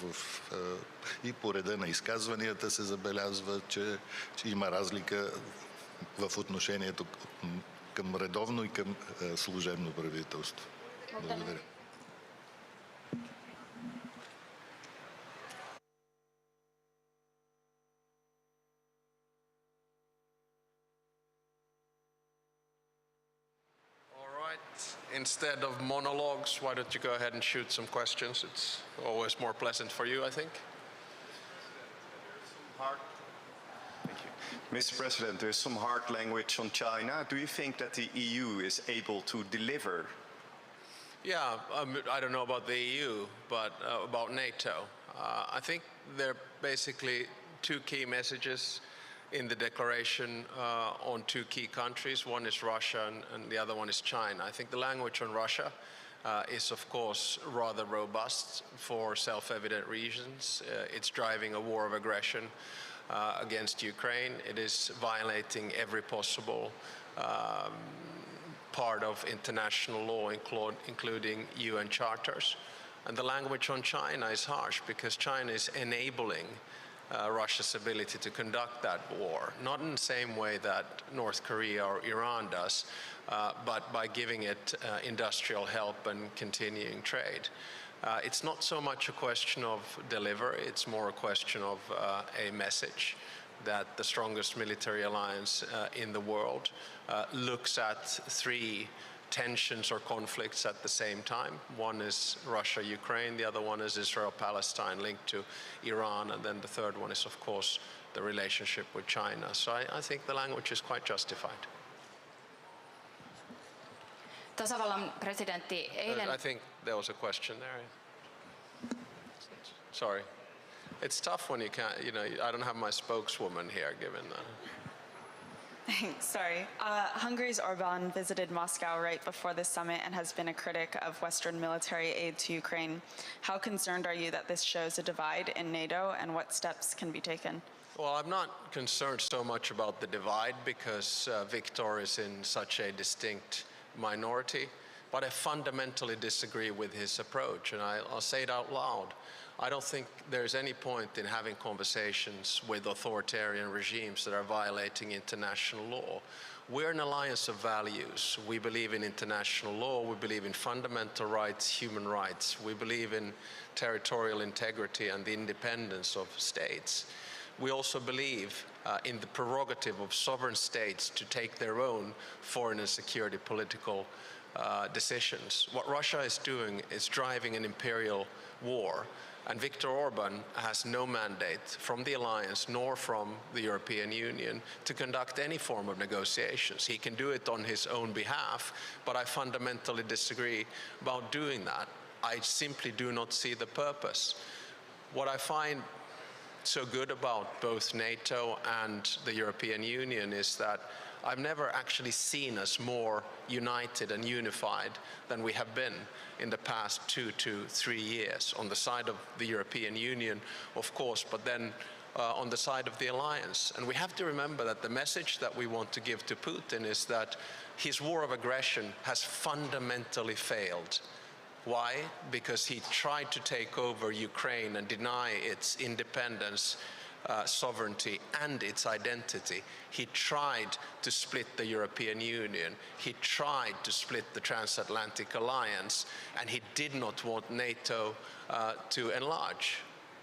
И по реда на изказванията се забелязва, че има разлика в отношението към редовно и към служебно правителство. Благодаря. Instead of monologues, why don't you go ahead and shoot some questions? It's always more pleasant for you, I think. Thank you. Mr. President, there's some hard language on China. Do you think that the EU is able to deliver? Yeah, I don't know about the EU, but about NATO. I think there are basically two key messages in the declaration on two key countries. One is Russia and the other one is China. I think the language on Russia is of course rather robust for self-evident reasons. It's driving a war of aggression against Ukraine. It is violating every possible part of international law, including UN charters. And the language on China is harsh because China is enabling Russia's ability to conduct that war, not in the same way that North Korea or Iran does, but by giving it industrial help and continuing trade. It's not so much a question of delivery, it's more a question of a message that the strongest military alliance in the world looks at three tensions or conflicts at the same time. One is Russia-Ukraine, the other one is Israel-Palestine linked to Iran, and then the third one is, of course, the relationship with China. So I think the language is quite justified. Tasavallan presidentti eilen... I think there was a question there. Sorry. It's tough when you can't, I don't have my spokeswoman here given that. Thanks, sorry. Hungary's Orban visited Moscow right before the summit and has been a critic of Western military aid to Ukraine. How concerned are you that this shows a divide in NATO, and what steps can be taken? Well, I'm not concerned so much about the divide because Viktor is in such a distinct minority, but I fundamentally disagree with his approach, and I'll say it out loud. I don't think there's any point in having conversations with authoritarian regimes that are violating international law. We're an alliance of values. We believe in international law, we believe in fundamental rights, human rights, we believe in territorial integrity and the independence of states. We also believe in the prerogative of sovereign states to take their own foreign and security political decisions. What Russia is doing is driving an imperial war, and Viktor Orban has no mandate from the alliance nor from the European Union to conduct any form of negotiations. He can do it on his own behalf, but I fundamentally disagree about doing that. I simply do not see the purpose. What I find so good about both NATO and the European Union is that I've never actually seen us more united and unified than we have been in the past 2 to 3 years, on the side of the European Union, of course, but then on the side of the alliance. And we have to remember that the message that we want to give to Putin is that his war of aggression has fundamentally failed. Why? Because he tried to take over Ukraine and deny its independence, sovereignty and its identity. He tried to split the European Union. He tried to split the transatlantic alliance, and he did not want NATO to enlarge.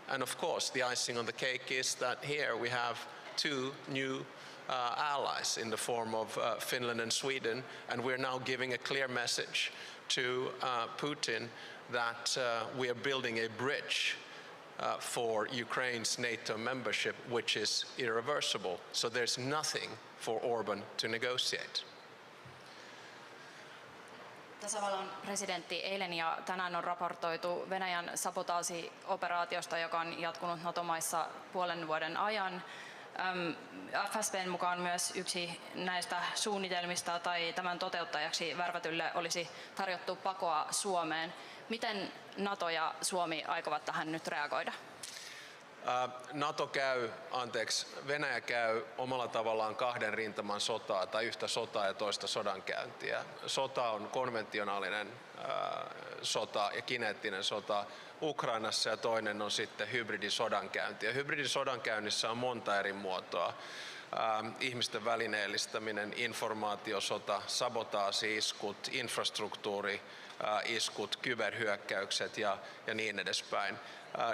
And of course, the icing on the cake is that here we have 2 new allies in the form of Finland and Sweden, and we're now giving a clear message to Putin that we are building a bridge for Ukraine's NATO membership, which is irreversible. So there's nothing for Orban to negotiate. Tasavallan presidentti, eilen ja tänään on raportoitu Venäjän sabotaasioperaatiosta, joka on jatkunut NATO-maissa puolen vuoden ajan. FSB:n mukaan myös yksi näistä suunnitelmista tai tämän toteuttajaksi värvätylle olisi tarjottu pakoa Suomeen. Miten NATO ja Suomi aikovat tähän nyt reagoida? Venäjä käy omalla tavallaan 2 rintaman sotaa, tai yhtä sotaa ja toista sodankäyntiä. Sota on konventionaalinen sota ja kineettinen sota Ukrainassa, ja toinen on sitten hybridisodankäynti. Ja hybridisodankäynnissä on monta eri muotoa. Ihmisten välineellistäminen, informaatiosota, sabotaasi-iskut, infrastruktuuri-iskut, kyberhyökkäykset ja niin edespäin.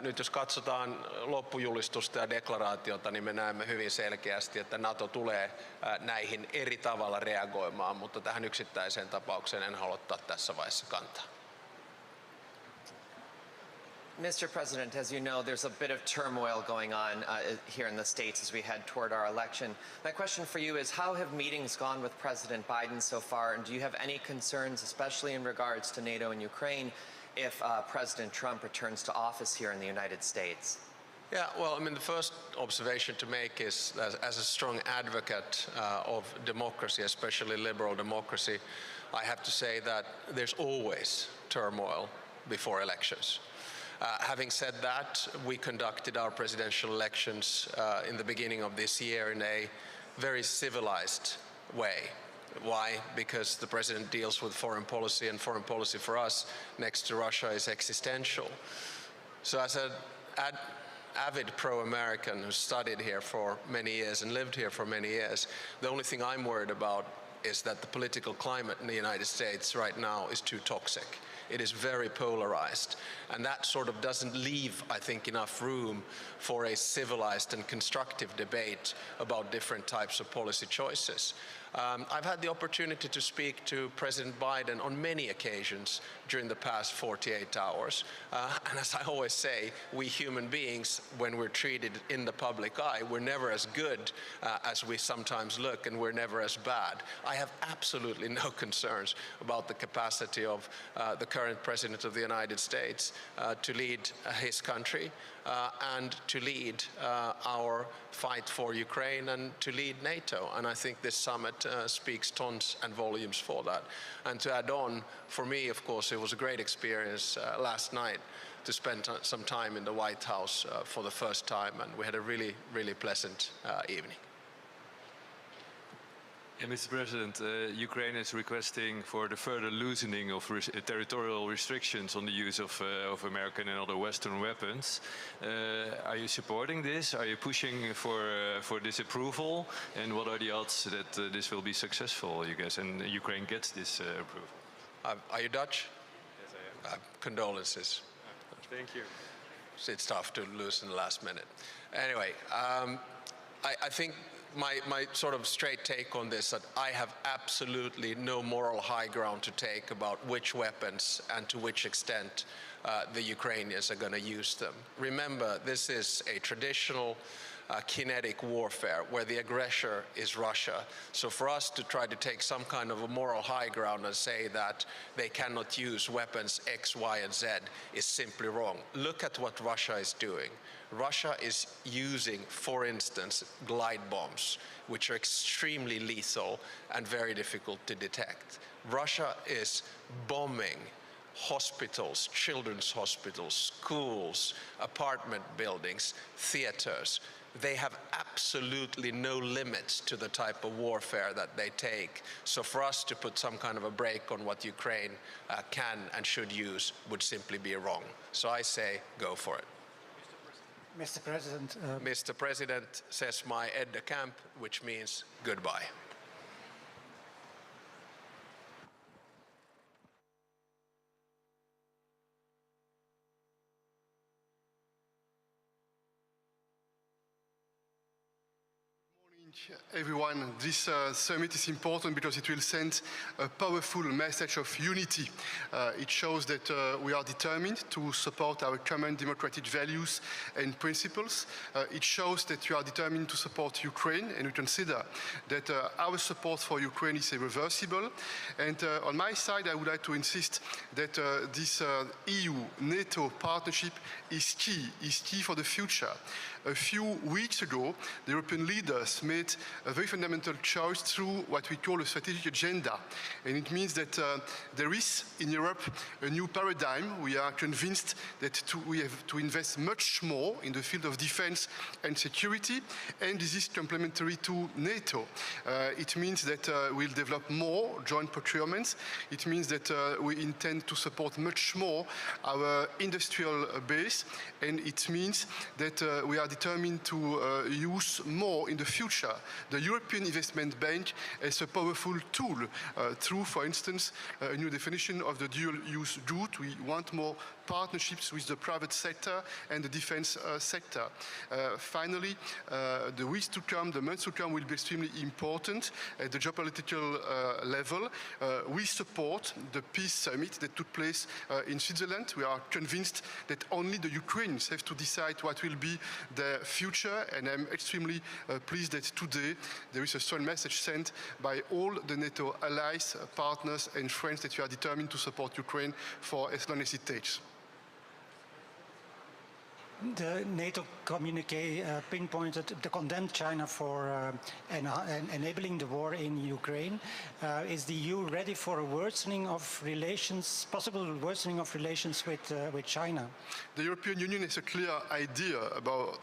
Nyt jos katsotaan loppujulistusta ja deklaraatiota, niin me näemme hyvin selkeästi, että NATO tulee näihin eri tavalla reagoimaan, mutta tähän yksittäiseen tapaukseen en halua ottaa tässä vaiheessa kantaa. Mr. President, as you know, there's a bit of turmoil going on here in the States as we head toward our election. My question for you is, how have meetings gone with President Biden so far, and do you have any concerns, especially in regards to NATO and Ukraine, if President Trump returns to office here in the United States? Yeah, well, I mean, the first observation to make is, as a strong advocate of democracy, especially liberal democracy, I have to say that there's always turmoil before elections. Having said that, we conducted our presidential elections in the beginning of this year in a very civilized way. Why? Because the president deals with foreign policy, and foreign policy for us next to Russia is existential. So as an avid pro-American who studied here for many years and lived here for many years, the only thing I'm worried about is that the political climate in the United States right now is too toxic. It is very polarized, and that sort of doesn't leave, I think, enough room for a civilized and constructive debate about different types of policy choices. I've had the opportunity to speak to President Biden on many occasions during the past 48 hours. And as I always say, we human beings, when we're treated in the public eye, we're never as good as we sometimes look, and we're never as bad. I have absolutely no concerns about the capacity of the current President of the United States to lead his country and to lead our fight for Ukraine and to lead NATO. And I think this summit speaks tons and volumes for that. And to add on, for me, of course, it was a great experience last night to spend some time in the White House for the first time, and we had a really, really pleasant evening. Mr. President, Ukraine is requesting for the further loosening of territorial restrictions on the use of American and other Western weapons. Are you supporting this? Are you pushing for this approval? And what are the odds that this will be successful, you guess, and Ukraine gets this approval? Are you Dutch? Yes, I am. Condolences. Thank you. It's tough to lose in the last minute. Anyway, I think my sort of straight take on this, that I have absolutely no moral high ground to take about which weapons and to which extent the Ukrainians are going to use them. Remember, this is a traditional kinetic warfare where the aggressor is Russia. So for us to try to take some kind of a moral high ground and say that they cannot use weapons X, Y, and Z is simply wrong. Look at what Russia is doing. Russia is using, for instance, glide bombs, which are extremely lethal and very difficult to detect. Russia is bombing hospitals, children's hospitals, schools, apartment buildings, theaters. They have absolutely no limits to the type of warfare that they take. So for us to put some kind of a brake on what Ukraine can and should use would simply be wrong. So I say, go for it. Mr. President. Mr. President says my aide de camp, which means goodbye. Everyone, this summit is important because it will send a powerful message of unity. It shows that we are determined to support our common democratic values and principles. It shows that we are determined to support Ukraine, and we consider that our support for Ukraine is irreversible. And on my side, I would like to insist that this EU-NATO partnership is key for the future. A few weeks ago, the European leaders made a very fundamental choice through what we call a strategic agenda. And it means that there is in Europe a new paradigm. We are convinced that we have to invest much more in the field of defense and security, and this is complementary to NATO. It means that we'll develop more joint procurements. It means that we intend to support much more our industrial base, and it means that we are determined to use more in the future the European Investment Bank as a powerful tool through, for instance, a new definition of the dual-use good. We want more partnerships with the private sector and the defense sector. Finally, the weeks to come, the months to come will be extremely important at the geopolitical level. We support the peace summit that took place in Switzerland. We are convinced that only the Ukrainians have to decide what will be their future, and I'm extremely pleased that today there is a strong message sent by all the NATO allies, partners and friends that we are determined to support Ukraine for as long as it takes. The NATO communique pinpointed the condemned China for enabling the war in Ukraine. Is the EU ready for a worsening of relations, possible worsening of relations with China? The European Union has a clear idea about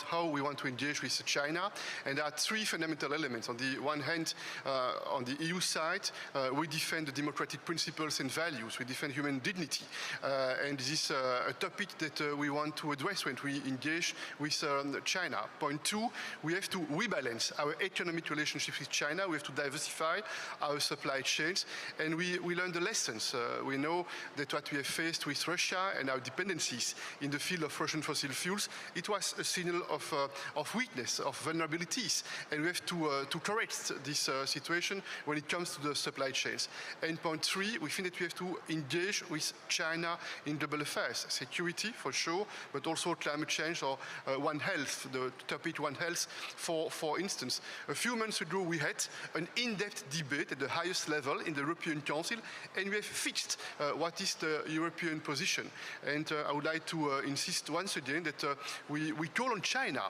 how we want to engage with China, and there are three fundamental elements. On the one hand, on the EU side, we defend the democratic principles and values. We defend human dignity, and this is a topic that we want want to address when we engage with China. Point two, we have to rebalance our economic relationships with China. We have to diversify our supply chains, and we learn the lessons. We know that what we have faced with Russia and our dependencies in the field of Russian fossil fuels, it was a signal of weakness, of vulnerabilities, and we have to correct this situation when it comes to the supply chains. And point three, we think that we have to engage with China in global affairs, security for sure, but also climate change or One Health, the topic One Health, for instance. A few months ago we had an in-depth debate at the highest level in the European Council, and we have fixed what is the European position. And I would like to insist once again that we call on China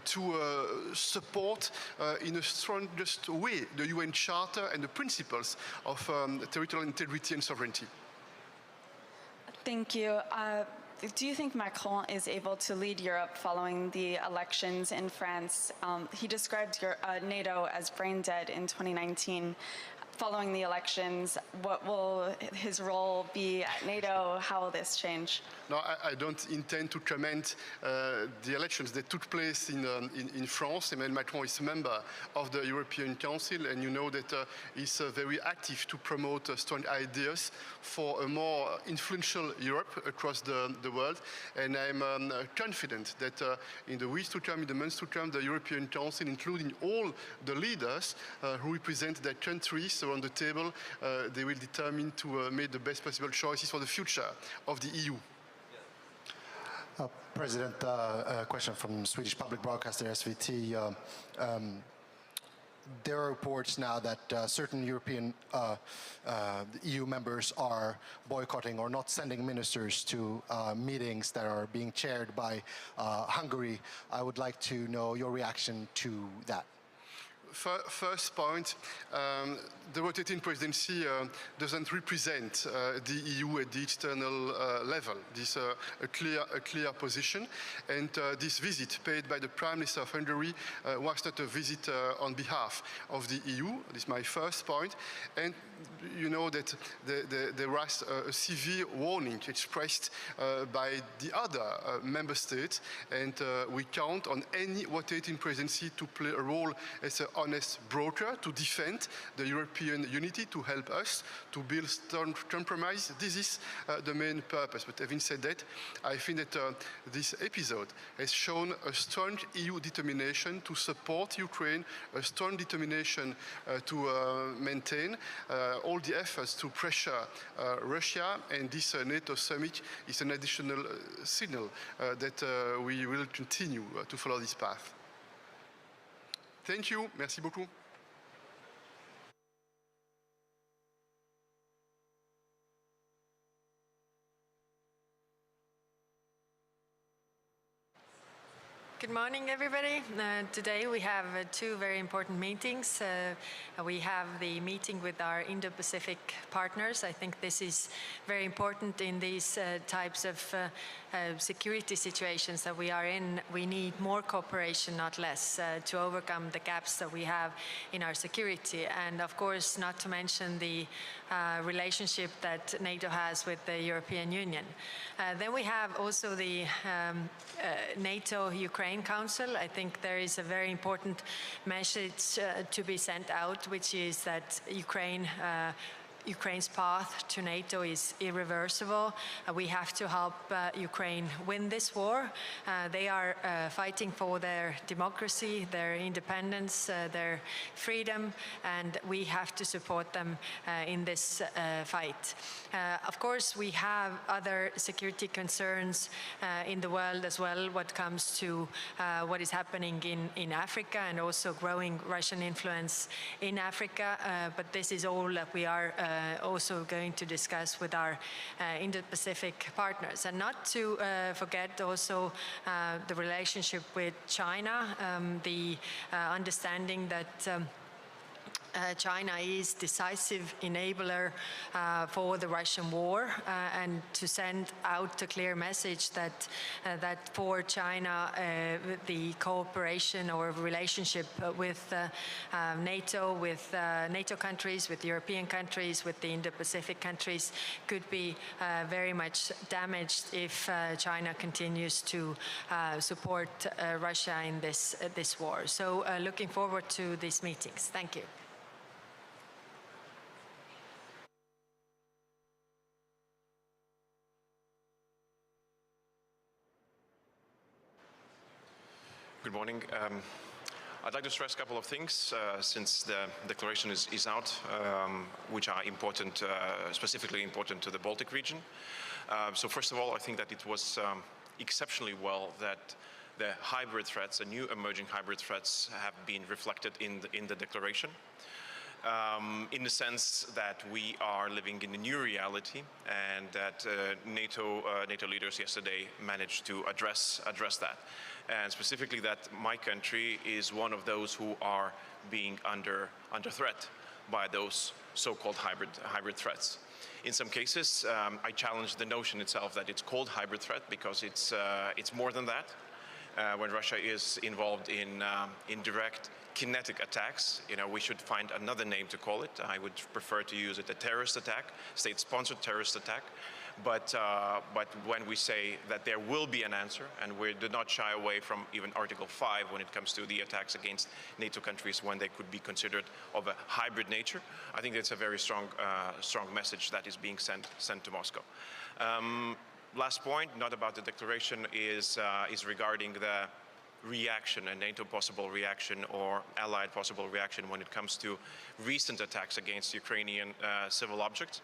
to support in a strongest way the UN Charter and the principles of territorial integrity and sovereignty. Thank you. Do you think Macron is able to lead Europe following the elections in France? He described NATO as brain dead in 2019. Following the elections, what will his role be at NATO? How will this change? No, I don't intend to comment the elections that took place in France. Emmanuel Macron is a member of the European Council, and you know that he's very active to promote strong ideas for a more influential Europe across the world. And I'm confident that in the weeks to come, in the months to come, the European Council, including all the leaders who represent their countries around the table, they will determine to make the best possible choices for the future of the EU. President, a question from Swedish public broadcaster SVT. There are reports now that certain European EU members are boycotting or not sending ministers to meetings that are being chaired by Hungary. I would like to know your reaction to that. First point, the rotating presidency doesn't represent the EU at the external level. This is a clear position, and this visit paid by the Prime Minister of Hungary was not a visit on behalf of the EU. This is my first point. And you know that there was a severe warning expressed by the other member states, and we count on any rotating presidency to play a role as an honest broker to defend the European unity, to help us to build strong compromise. This is the main purpose. But having said that, I think that this episode has shown a strong EU determination to support Ukraine, a strong determination to maintain all the efforts to pressure Russia, and this NATO summit is an additional signal that we will continue to follow this path. Thank you. Merci beaucoup. Good morning, everybody. Today we have two very important meetings. We have the meeting with our Indo-Pacific partners. I think this is very important in these types of security situations that we are in. We need more cooperation, not less, to overcome the gaps that we have in our security. And of course, not to mention the relationship that NATO has with the European Union. Then we have also the NATO-Ukraine Council. I think there is a very important message to be sent out, which is that Ukraine's path to NATO is irreversible. We have to help Ukraine win this war. They are fighting for their democracy, their independence, their freedom, and we have to support them in this fight. Of course, we have other security concerns in the world as well, what comes to what is happening in Africa and also growing Russian influence in Africa. But this is all that we are also going to discuss with our Indo-Pacific partners. And not to forget also the relationship with China, the understanding that China is decisive enabler for the Russian war, and to send out a clear message that for China the cooperation or relationship with NATO, with NATO countries, with European countries, with the Indo-Pacific countries could be very much damaged if China continues to support Russia in this war. So looking forward to these meetings. Thank you. Good morning. I'd like to stress a couple of things since the declaration is out, which are important, specifically important to the Baltic region. So first of all, I think that it was exceptionally well that the hybrid threats, the new emerging hybrid threats, have been reflected in the declaration. In the sense that we are living in a new reality, and that NATO leaders yesterday managed to address that, and specifically that my country is one of those who are being under threat by those so-called hybrid threats. In some cases, I challenge the notion itself that it's called hybrid threat because it's more than that. When Russia is involved in direct kinetic attacks, we should find another name to call it. I would prefer to use it a terrorist attack, state-sponsored terrorist attack. But when we say that there will be an answer, and we do not shy away from even Article 5 when it comes to the attacks against NATO countries when they could be considered of a hybrid nature, I think it's a very strong message that is being sent to Moscow. Last point, not about the declaration, is regarding the reaction, a NATO possible reaction or allied possible reaction when it comes to recent attacks against Ukrainian civil objects.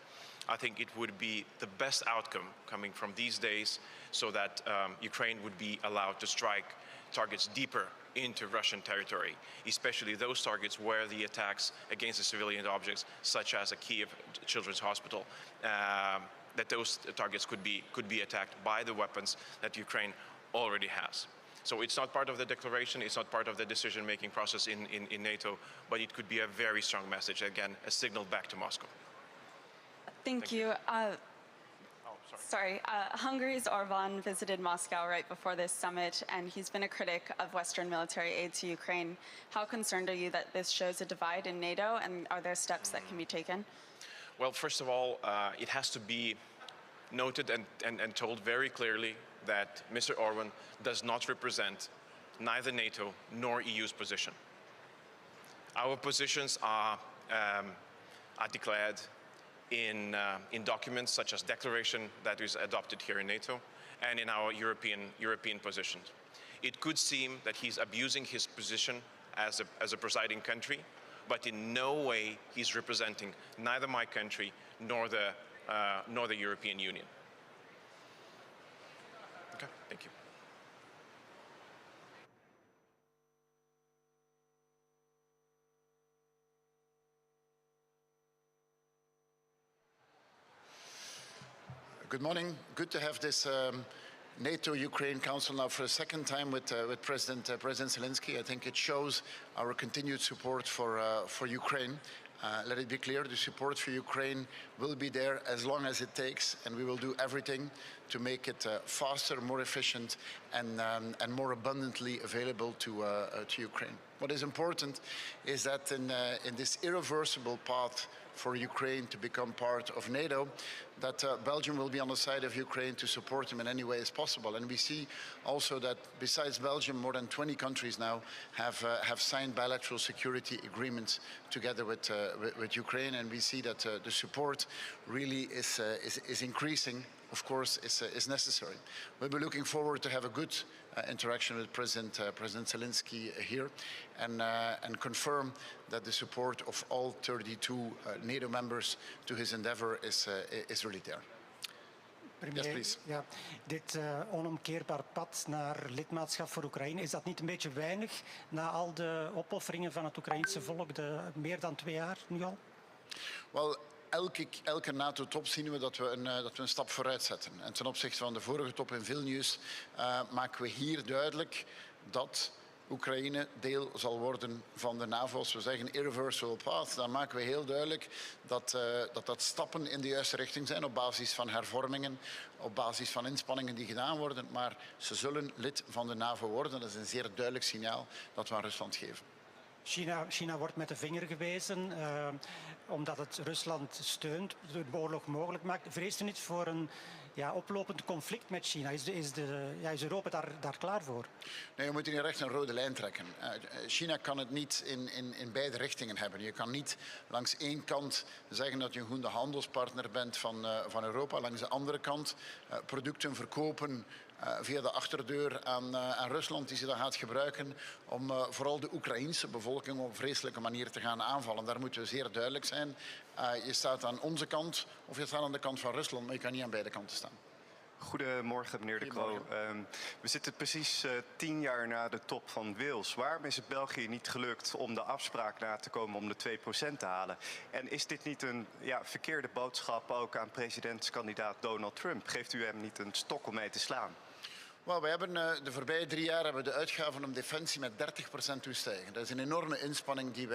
I think it would be the best outcome coming from these days so that Ukraine would be allowed to strike targets deeper into Russian territory, especially those targets where the attacks against the civilian objects, such as a Kiev Children's Hospital, that those targets could be attacked by the weapons that Ukraine already has. So it's not part of the declaration, it's not part of the decision-making process in NATO, but it could be a very strong message, again, a signal back to Moscow. Thank you. Hungary's Orban visited Moscow right before this summit, and he's been a critic of Western military aid to Ukraine. How concerned are you that this shows a divide in NATO, and are there steps that can be taken? Well, first of all, it has to be noted and told very clearly that Mr. Orban does not represent neither NATO nor EU's position. Our positions are declared in documents such as declaration that is adopted here in NATO and in our European positions. It could seem that he's abusing his position as a presiding country, but in no way he's representing neither my country nor the European Union. Okay, thank you. Good morning. Good to have this NATO-Ukraine Council now for a second time with President Zelensky. I think it shows our continued support for Ukraine. Let it be clear, the support for Ukraine will be there as long as it takes, and we will do everything to make it faster, more efficient, and more abundantly available to Ukraine. What is important is that in this irreversible path for Ukraine to become part of NATO, that Belgium will be on the side of Ukraine to support them in any way as possible. And we see also that besides Belgium, more than 20 countries now have signed bilateral security agreements together with Ukraine, and we see that the support really is increasing. Of course, is necessary. We'll be looking forward to have a good interaction with President Zelensky here, and confirm that the support of all 32 NATO members to his endeavor is really there. Premier, yes, please. Ja, dit onomkeerbaar pad naar lidmaatschap voor Oekraïne, is dat niet een beetje weinig na al de opofferingen van het Oekraïense volk, de meer dan 2 jaar nu al? Well, elke NATO-top zien we dat we een stap vooruit zetten. En ten opzichte van de vorige top in Vilnius maken we hier duidelijk dat Oekraïne deel zal worden van de NAVO. Als we zeggen irreversible path, dan maken we heel duidelijk dat stappen in de juiste richting zijn op basis van hervormingen, op basis van inspanningen die gedaan worden. Maar ze zullen lid van de NAVO worden. Dat is een zeer duidelijk signaal dat we aan Rusland geven. China wordt met de vinger gewezen omdat het Rusland steunt, de oorlog mogelijk maakt. Vreest u niet voor een oplopend conflict met China? Is Europa daar klaar voor? Nee, je moet hier echt een rode lijn trekken. China kan het niet in beide richtingen hebben. Je kan niet langs één kant zeggen dat je een goede handelspartner bent van Europa. Langs de andere kant producten verkopen via de achterdeur aan Rusland, die ze dan gaat gebruiken om vooral de Oekraïense bevolking op een vreselijke manier te gaan aanvallen. Daar moeten we zeer duidelijk zijn. Je staat aan onze kant of je staat aan de kant van Rusland, maar je kan niet aan beide kanten staan. Goedemorgen, meneer De Croo. We zitten precies 10 jaar na de top van Wales. Waarom is het België niet gelukt om de afspraak na te komen om de 2% te halen? En is dit niet een verkeerde boodschap ook aan presidentskandidaat Donald Trump? Geeft u hem niet een stok om mee te slaan? Well, we hebben de voorbije 3 jaar hebben de uitgaven om defensie met 30% doen stijgen. Dat is een enorme inspanning die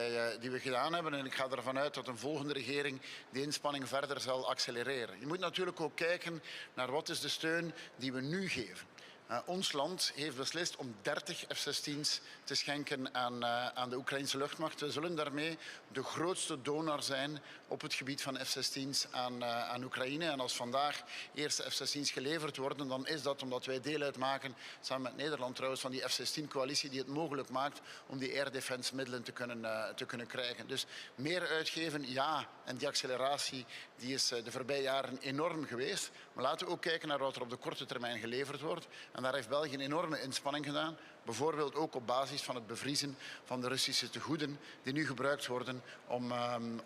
we gedaan hebben. En ik ga ervan uit dat een volgende regering die inspanning verder zal accelereren. Je moet natuurlijk ook kijken naar wat is de steun die we nu geven. Ons land heeft beslist om 30 F-16's te schenken aan de Oekraïnse luchtmacht. We zullen daarmee de grootste donor zijn op het gebied van F-16's aan Oekraïne. En als vandaag eerste F-16's geleverd worden, dan is dat omdat wij deel uitmaken, samen met Nederland trouwens, van die F-16-coalitie die het mogelijk maakt om die air defense middelen te kunnen krijgen. Dus meer uitgeven, ja. En die acceleratie die is de voorbije jaren enorm geweest. Maar laten we ook kijken naar wat er op de korte termijn geleverd wordt. En daar heeft België een enorme inspanning gedaan. Bijvoorbeeld ook op basis van het bevriezen van de Russische tegoeden die nu gebruikt worden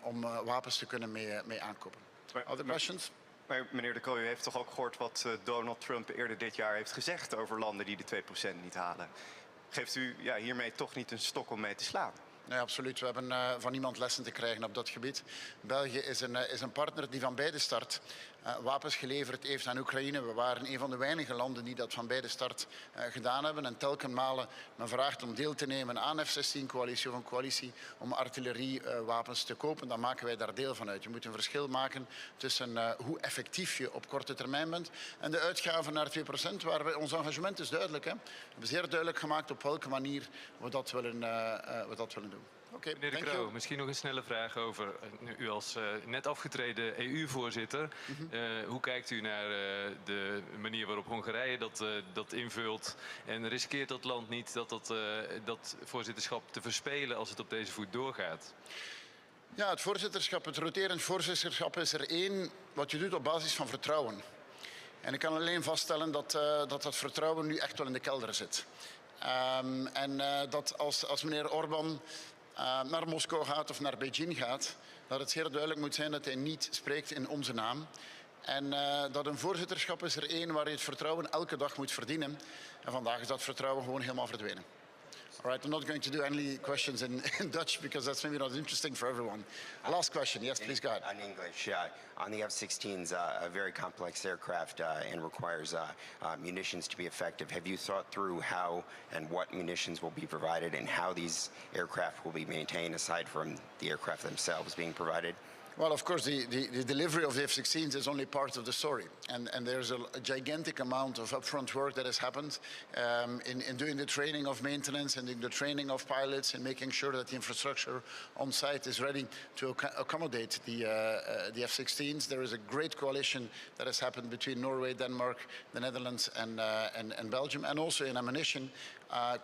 om wapens te kunnen mee aankopen. Other questions? Maar meneer De Croo, u heeft toch ook gehoord wat Donald Trump eerder dit jaar heeft gezegd over landen die de 2% niet halen? Geeft u hiermee toch niet een stok om mee te slaan? Nee, absoluut. We hebben van niemand lessen te krijgen op dat gebied. België is een partner die van bij de start wapens geleverd heeft aan Oekraïne. We waren een van de weinige landen die dat van bij de start gedaan hebben. En telkens malen men vraagt om deel te nemen aan F-16-coalitie of een coalitie om artilleriewapens te kopen. Dan maken wij daar deel van uit. Je moet een verschil maken tussen hoe effectief je op korte termijn bent en de uitgaven naar 2%. Ons engagement is duidelijk. Hè? We hebben zeer duidelijk gemaakt op welke manier we dat willen doen. Okay, meneer De Croo, misschien nog een snelle vraag over u als net afgetreden EU-voorzitter. Hoe kijkt u naar de manier waarop Hongarije dat invult? En riskeert dat land niet dat voorzitterschap te verspelen als het op deze voet doorgaat? Ja, het roterend voorzitterschap is er één wat je doet op basis van vertrouwen. En ik kan alleen vaststellen dat vertrouwen nu echt wel in de kelder zit. Dat als meneer Orbán naar Moskou gaat of naar Beijing gaat, dat het zeer duidelijk moet zijn dat hij niet spreekt in onze naam. En dat een voorzitterschap is er één waar je het vertrouwen elke dag moet verdienen. En vandaag is dat vertrouwen gewoon helemaal verdwenen. All right, I'm not going to do any questions in Dutch because that's maybe not interesting for everyone. Last question, yes, please go ahead. On English, on the F-16s, a very complex aircraft and requires munitions to be effective. Have you thought through how and what munitions will be provided and how these aircraft will be maintained aside from the aircraft themselves being provided? Well, of course, the delivery of the F-16s is only part of the story. And there's a gigantic amount of upfront work that has happened in doing the training of maintenance and in the training of pilots and making sure that the infrastructure on site is ready to accommodate the F-16s. There is a great coalition that has happened between Norway, Denmark, the Netherlands and Belgium. And also in ammunition,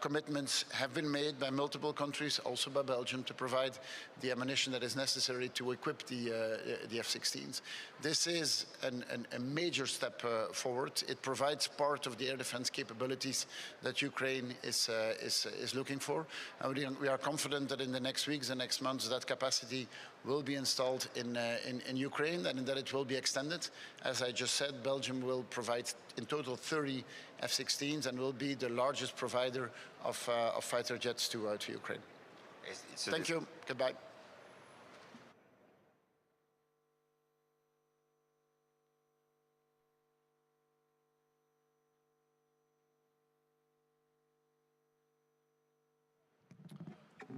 commitments have been made by multiple countries, also by Belgium, to provide the ammunition that is necessary to equip the F-16s. This is a major step forward. It provides part of the air defense capabilities that Ukraine is looking for. And we are confident that in the next weeks and next months that capacity will be installed in Ukraine and that it will be extended. As I just said, Belgium will provide in total 30 F-16s and will be the largest provider of fighter jets to Ukraine. Thank you. Goodbye.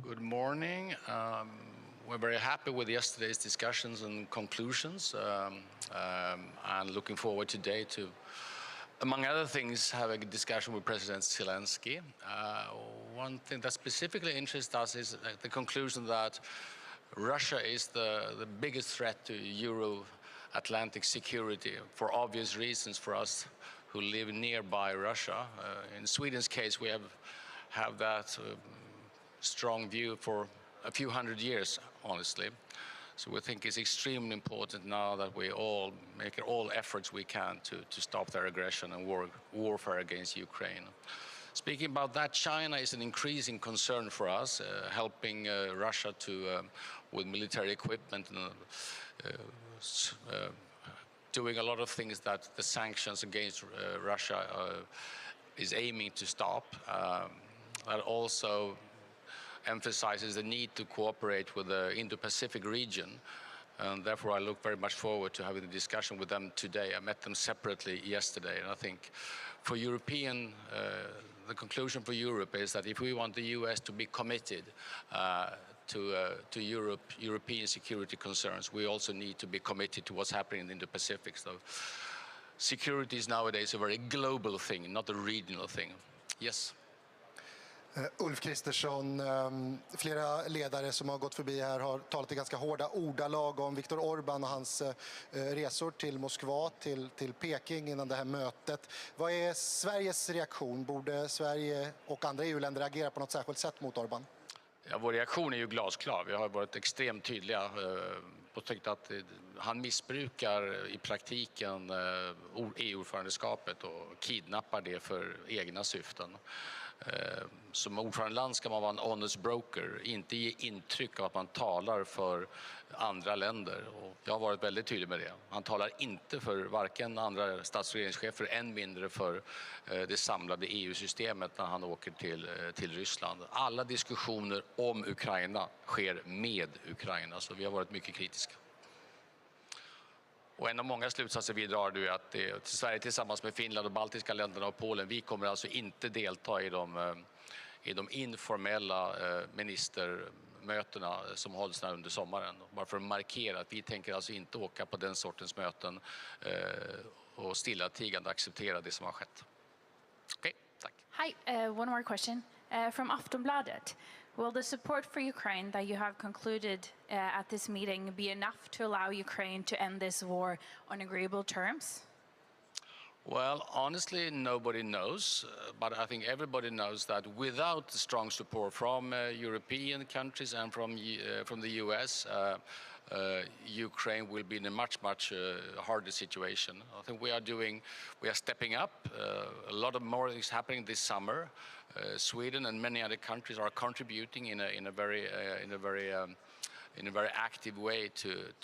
Good morning. We're very happy with yesterday's discussions and conclusions, and looking forward today to, among other things, have a discussion with President Zelensky. One thing that specifically interests us is the conclusion that Russia is the biggest threat to Euro-Atlantic security for obvious reasons for us who live nearby Russia. In Sweden's case, we have that strong view for a few hundred years, honestly. So we think it's extremely important now that we all make all efforts we can to stop their aggression and warfare against Ukraine. Speaking about that, China is an increasing concern for us, helping Russia with military equipment and doing a lot of things that the sanctions against Russia is aiming to stop. That also emphasizes the need to cooperate with the Indo-Pacific region, and therefore I look very much forward to having a discussion with them today. I met them separately yesterday, and I think for the conclusion for Europe is that if we want the US to be committed to European security concerns, we also need to be committed to what's happening in the Indo-Pacific. So security is nowadays a very global thing, not a regional thing. Yes. Ulf Kristersson, flera ledare som har gått förbi här har talat i ganska hårda ordalag om Viktor Orbán och hans resor till Moskva, till Peking innan det här mötet. Vad är Sveriges reaktion? Borde Sverige och andra EU-länder agera på något särskilt sätt mot Orbán? Ja, vår reaktion är ju glasklar. Vi har varit extremt tydliga och tyckt att han missbrukar i praktiken EU-ordförandeskapet och kidnappar det för egna syften. Som ordförandeland ska man vara en honest broker, inte ge intryck av att man talar för andra länder. Och jag har varit väldigt tydlig med det. Han talar inte för varken andra stats- och regeringschefer, än mindre för det samlade EU-systemet när han åker till Ryssland. Alla diskussioner om Ukraina sker med Ukraina, så vi har varit mycket kritiska. Och en av många slutsatser vi drar är att Sverige tillsammans med Finland och baltiska länderna och Polen, vi kommer alltså inte delta i de informella ministermötena som hålls här under sommaren. Bara för att markera att vi tänker alltså inte åka på den sortens möten och stillatigande acceptera det som har skett. Okej, tack. Hi, one more question from Aftonbladet. Will the support for Ukraine that you have concluded at this meeting be enough to allow Ukraine to end this war on agreeable terms? Well, honestly, nobody knows, but I think everybody knows that without the strong support from European countries and from the US, Ukraine will be in a much harder situation. I think we are stepping up. A lot of more things happening this summer. Sweden and many other countries are contributing in a very active way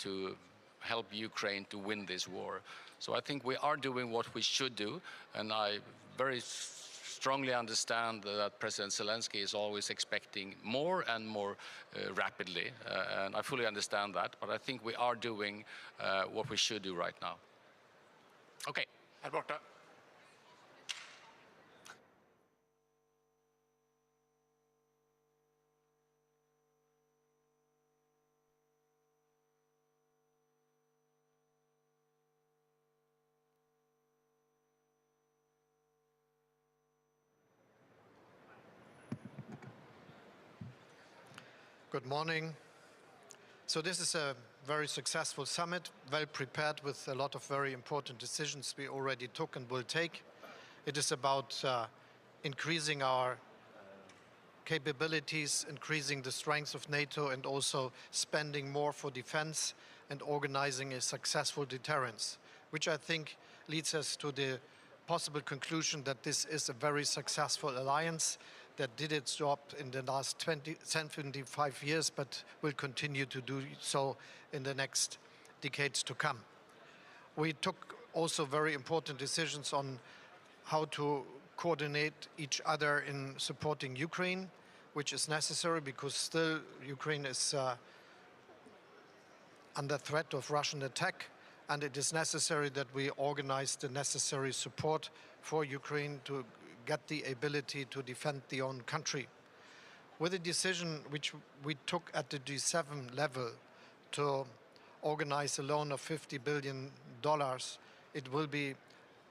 to help Ukraine to win this war. So I think we are doing what we should do, and I very strongly understand that President Zelensky is always expecting more and more rapidly, and I fully understand that, but I think we are doing what we should do right now. Okay. Här borta. Good morning. So this is a very successful summit, well prepared with a lot of very important decisions we already took and will take. It is about increasing our capabilities, increasing the strength of NATO, and also spending more for defense and organizing a successful deterrence, which I think leads us to the possible conclusion that this is a very successful alliance that did its job in the last 25 years, but will continue to do so in the next decades to come. We took also very important decisions on how to coordinate each other in supporting Ukraine, which is necessary because still Ukraine is under threat of Russian attack, and it is necessary that we organize the necessary support for Ukraine to get the ability to defend their own country. with the decision which we took at the G7 level to organize a loan of $50 billion, it will be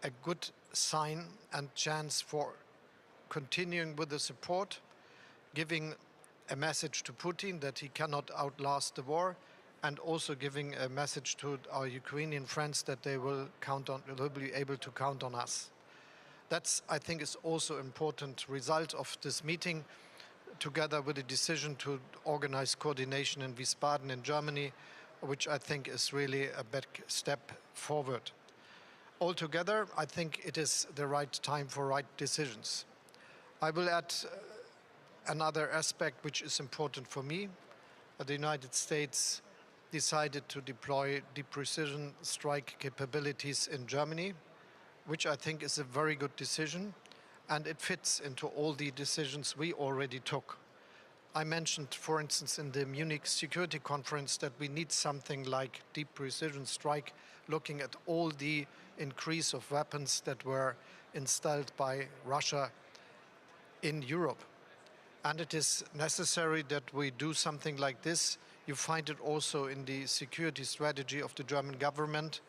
a good sign and chance for continuing with the support, giving a message to Putin that he cannot outlast the war, and also giving a message to our Ukrainian friends that they will be able to count on us. That's, I think, is also an important result of this meeting, together with the decision to organize coordination in Wiesbaden in Germany, which I think is really a big step forward. Altogether, I think it is the right time for right decisions. I will add another aspect which is important for me. The United States decided to deploy deep precision strike capabilities in Germany, which I think is a very good decision, and it fits into all the decisions we already took. I mentioned, for instance, in the Munich Security Conference that we need something like deep precision strike, looking at all the increase of weapons that were installed by Russia in Europe. And it is necessary that we do something like this. You find it also in the security strategy of the German government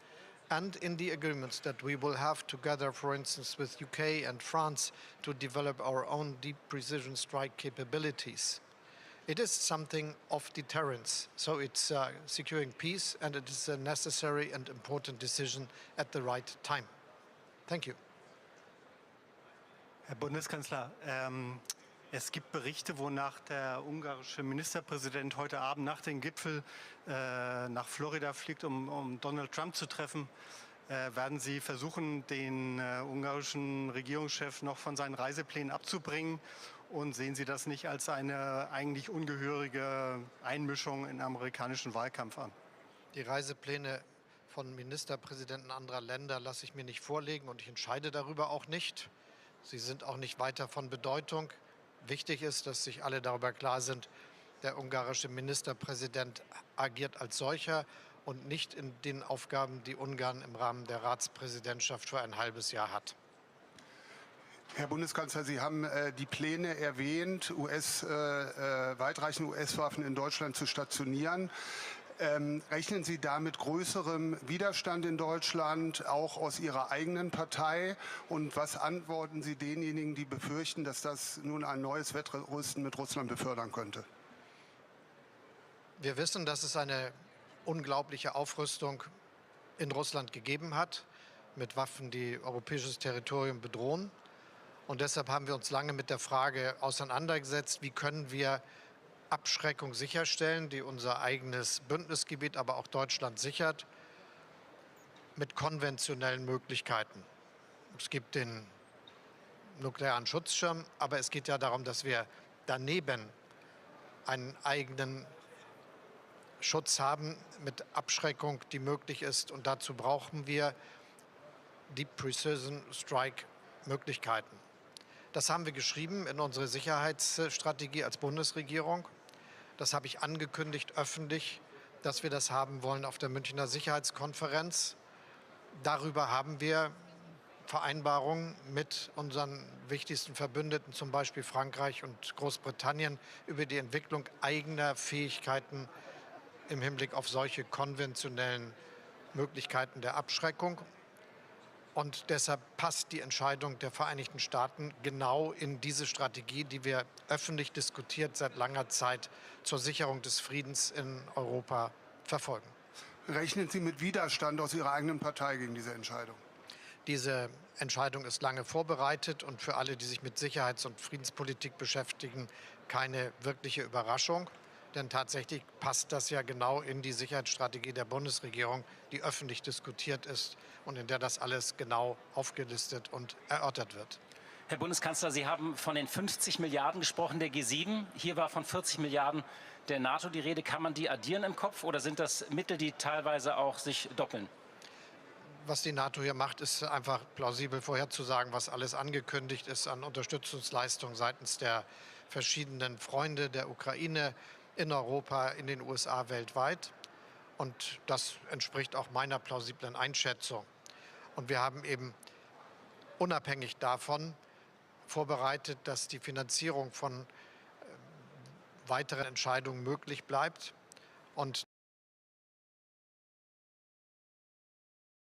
and in the agreements that we will have together, for instance, with UK and France, to develop our own deep precision strike capabilities. It is something of deterrence, so it's securing peace, and it is a necessary and important decision at the right time. Thank you. Herr Bundeskanzler, es gibt Berichte, wonach der ungarische Ministerpräsident heute Abend nach dem Gipfel nach Florida fliegt, um Donald Trump zu treffen. Werden Sie versuchen, den ungarischen Regierungschef noch von seinen Reiseplänen abzubringen? Und sehen Sie das nicht als eine eigentlich ungehörige Einmischung in den amerikanischen Wahlkampf an? Die Reisepläne von Ministerpräsidenten anderer Länder lasse ich mir nicht vorlegen und ich entscheide darüber auch nicht. Sie sind auch nicht weiter von Bedeutung. Wichtig ist, dass sich alle darüber klar sind, der ungarische Ministerpräsident agiert als solcher und nicht in den Aufgaben, die Ungarn im Rahmen der Ratspräsidentschaft für ein halbes Jahr hat. Herr Bundeskanzler, Sie haben die Pläne erwähnt, weitreichende US-Waffen in Deutschland zu stationieren. Rechnen Sie da mit größerem Widerstand in Deutschland, auch aus Ihrer eigenen Partei? Und was antworten Sie denjenigen, die befürchten, dass das nun ein neues Wettrüsten mit Russland befördern könnte? Wir wissen, dass es eine unglaubliche Aufrüstung in Russland gegeben hat, mit Waffen, die europäisches Territorium bedrohen. Und deshalb haben wir uns lange mit der Frage auseinandergesetzt, wie können wir Abschreckung sicherstellen, die unser eigenes Bündnisgebiet, aber auch Deutschland sichert, mit konventionellen Möglichkeiten. Es gibt den nuklearen Schutzschirm, aber es geht ja darum, dass wir daneben einen eigenen Schutz haben mit Abschreckung, die möglich ist. Und dazu brauchen wir Deep Precision Strike Möglichkeiten. Das haben wir geschrieben in unsere Sicherheitsstrategie als Bundesregierung. Das habe ich angekündigt öffentlich, dass wir das haben wollen auf der Münchner Sicherheitskonferenz. Darüber haben wir Vereinbarungen mit unseren wichtigsten Verbündeten, zum Beispiel Frankreich und Großbritannien, über die Entwicklung eigener Fähigkeiten im Hinblick auf solche konventionellen Möglichkeiten der Abschreckung. Und deshalb passt die Entscheidung der Vereinigten Staaten genau in diese Strategie, die wir öffentlich diskutiert seit langer Zeit zur Sicherung des Friedens in Europa verfolgen. Rechnen Sie mit Widerstand aus Ihrer eigenen Partei gegen diese Entscheidung? Diese Entscheidung ist lange vorbereitet und für alle, die sich mit Sicherheits- und Friedenspolitik beschäftigen, keine wirkliche Überraschung. Denn tatsächlich passt das ja genau in die Sicherheitsstrategie der Bundesregierung, die öffentlich diskutiert ist und in der das alles genau aufgelistet und erörtert wird. Herr Bundeskanzler, Sie haben von den 50 Milliarden gesprochen der G7. Hier war von 40 Milliarden der NATO die Rede. Kann man die addieren im Kopf oder sind das Mittel, die teilweise auch sich doppeln? Was die NATO hier macht, ist einfach plausibel vorherzusagen, was alles angekündigt ist an Unterstützungsleistungen seitens der verschiedenen Freunde der Ukraine in Europa, in den USA, weltweit. Und das entspricht auch meiner plausiblen Einschätzung. Und wir haben eben unabhängig davon vorbereitet, dass die Finanzierung von weitere Entscheidung möglich bleibt. Und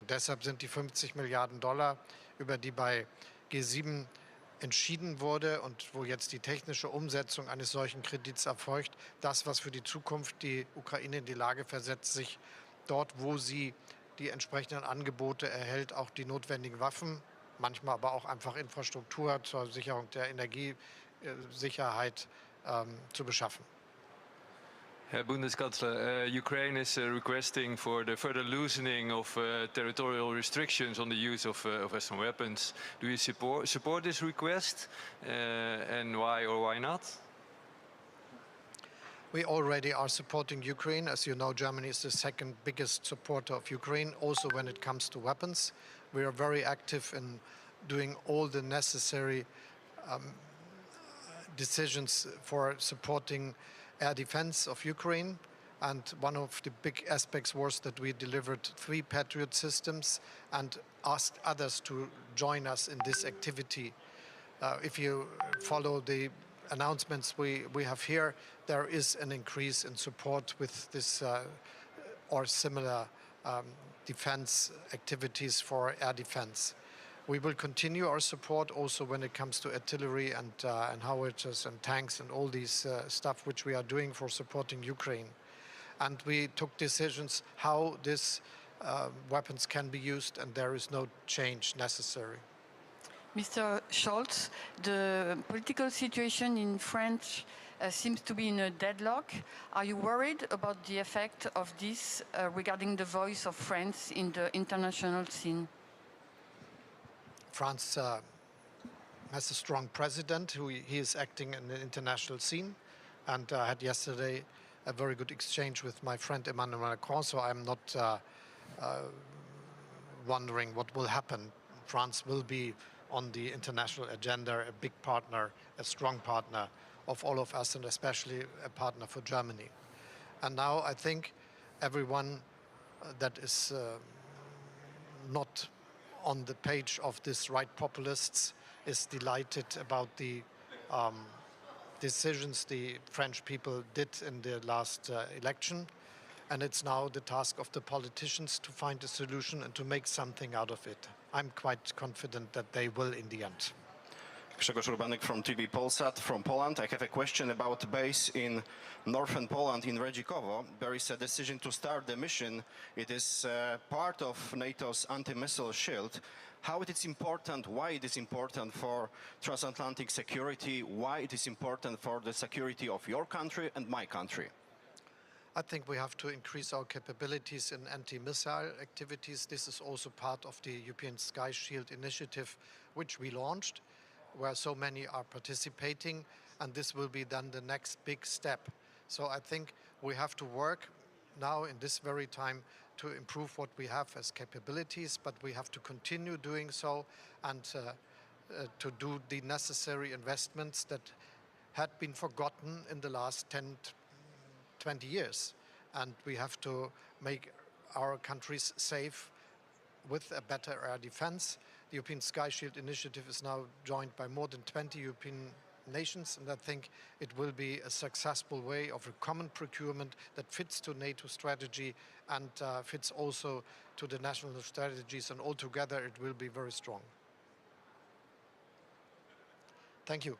deshalb sind die 50 Milliarden Dollar, über die bei G7 entschieden wurde und wo jetzt die technische Umsetzung eines solchen Kredits erfolgt, das, was für die Zukunft die Ukraine in die Lage versetzt, sich dort, wo sie die entsprechenden Angebote erhält, auch die notwendigen Waffen, manchmal aber auch einfach Infrastruktur zur Sicherung der Energiesicherheit zu beschaffen. Herr Bundeskanzler, Ukraine is requesting for the further loosening of territorial restrictions on the use of Western weapons. Do you support this request, and why or why not? We already are supporting Ukraine. As you know, Germany is the second biggest supporter of Ukraine, also when it comes to weapons. We are very active in doing all the necessary decisions for supporting air defense of Ukraine. And one of the big aspects was that we delivered 3 Patriot systems and asked others to join us in this activity. If you follow the announcements we have here, there is an increase in support with this or similar defense activities for air defense. We will continue our support also when it comes to artillery and howitzers and tanks and all these stuff which we are doing for supporting Ukraine. And we took decisions how these weapons can be used, and there is no change necessary. Mr. Scholz, the political situation in France seems to be in a deadlock. Are you worried about the effect of this regarding the voice of France in the international scene? France has a strong president who he is acting in the international scene, and I had yesterday a very good exchange with my friend Emmanuel Macron, so I'm not wondering what will happen. France will be on the international agenda, a big partner, a strong partner of all of us, and especially a partner for Germany. And now I think everyone that is not on the page of these right populists is delighted about the decisions the French people did in the last election. And it's now the task of the politicians to find a solution and to make something out of it. I'm quite confident that they will in the end. Grzegorz Urbanek from TV Polsat from Poland. I have a question about the base in northern Poland in Redzikowo. There is a decision to start the mission. It is part of NATO's anti-missile shield. How it is important, why it is important for transatlantic security, why it is important for the security of your country and my country? I think we have to increase our capabilities in anti-missile activities. This is also part of the European Sky Shield initiative, which we launched, where so many are participating, and this will be then the next big step. So I think we have to work now in this very time to improve what we have as capabilities, but we have to continue doing so and to do the necessary investments that had been forgotten in the last 10, 20 years. And we have to make our countries safe with a better air defense. The European Sky Shield initiative is now joined by more than 20 European nations, and I think it will be a successful way of a common procurement that fits to NATO strategy and fits also to the national strategies, and altogether it will be very strong. Thank you.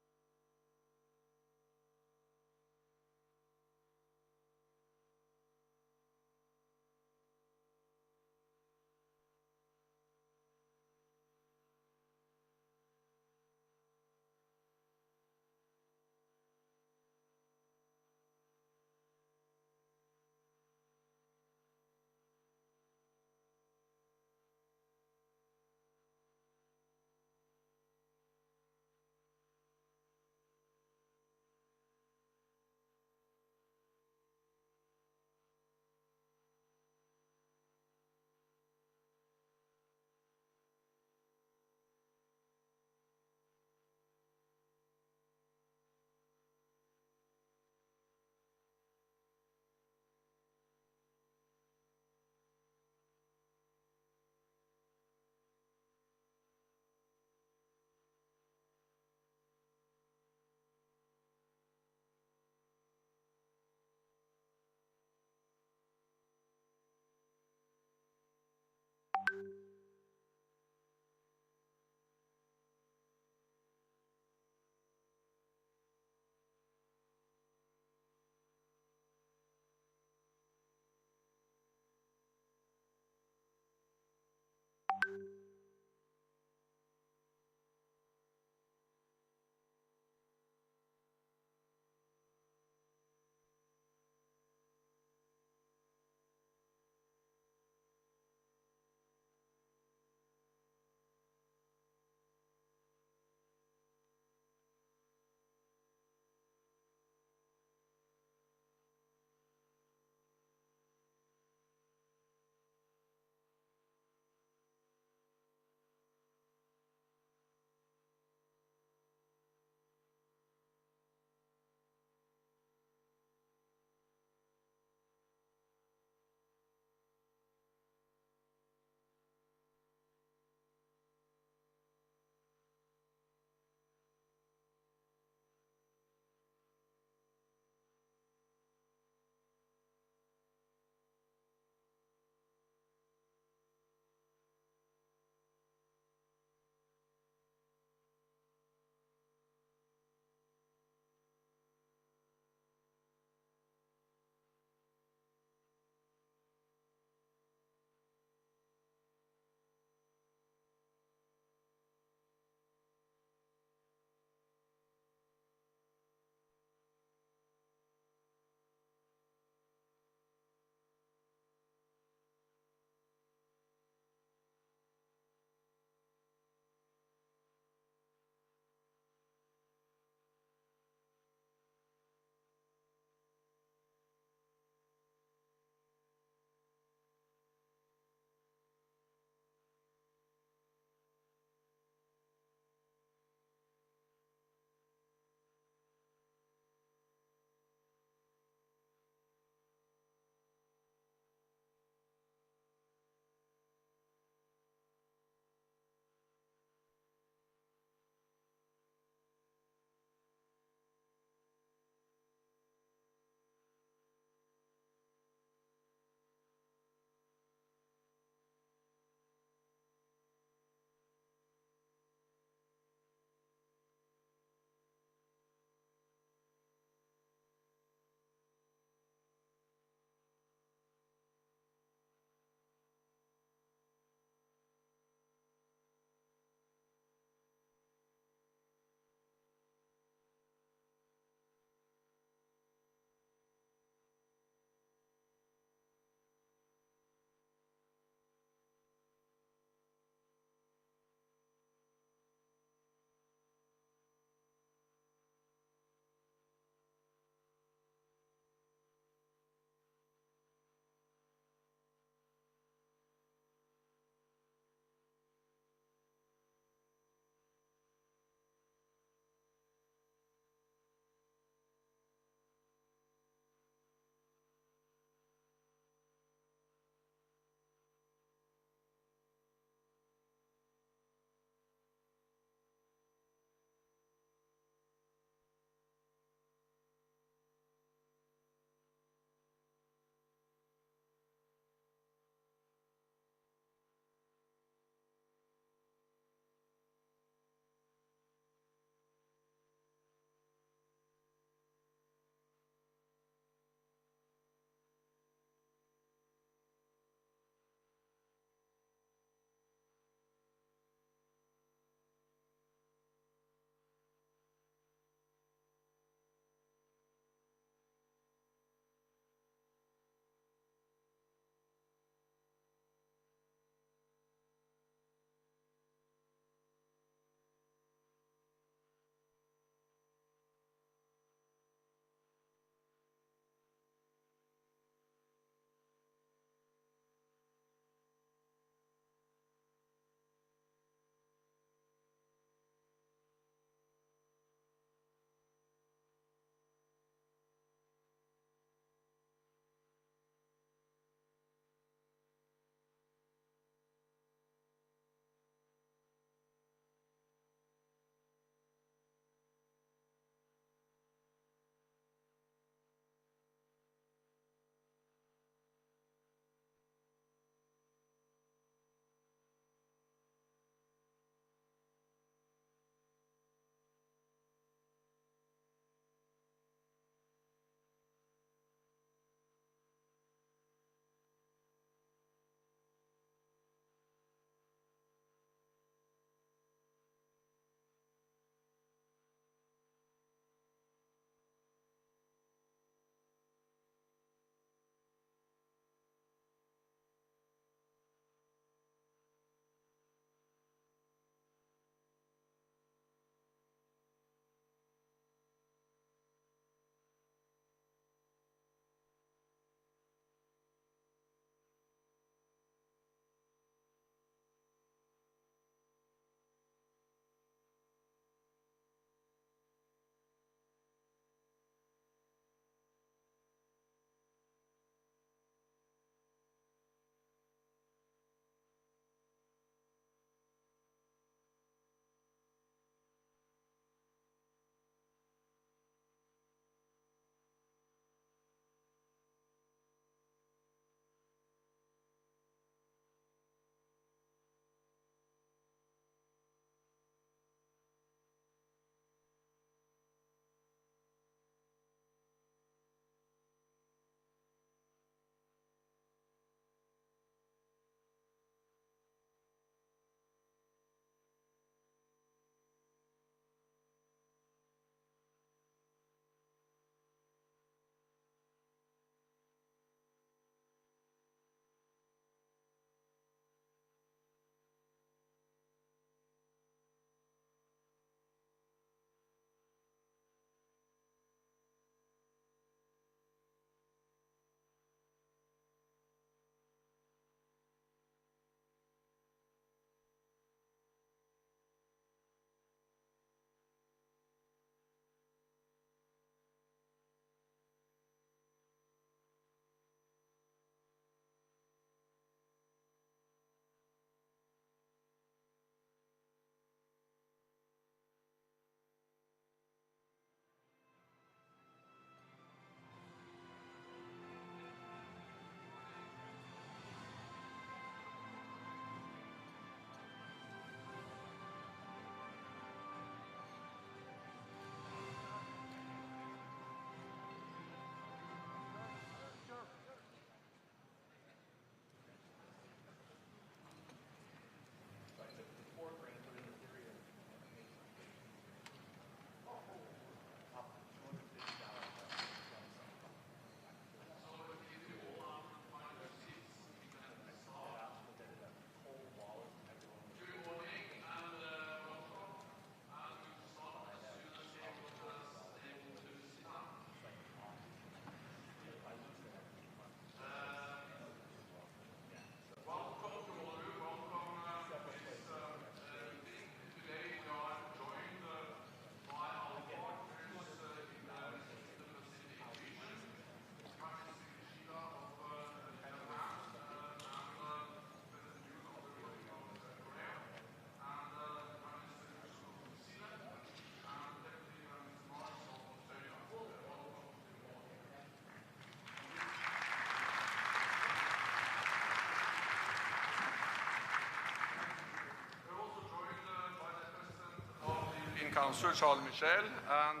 European Council, Charles Michel, and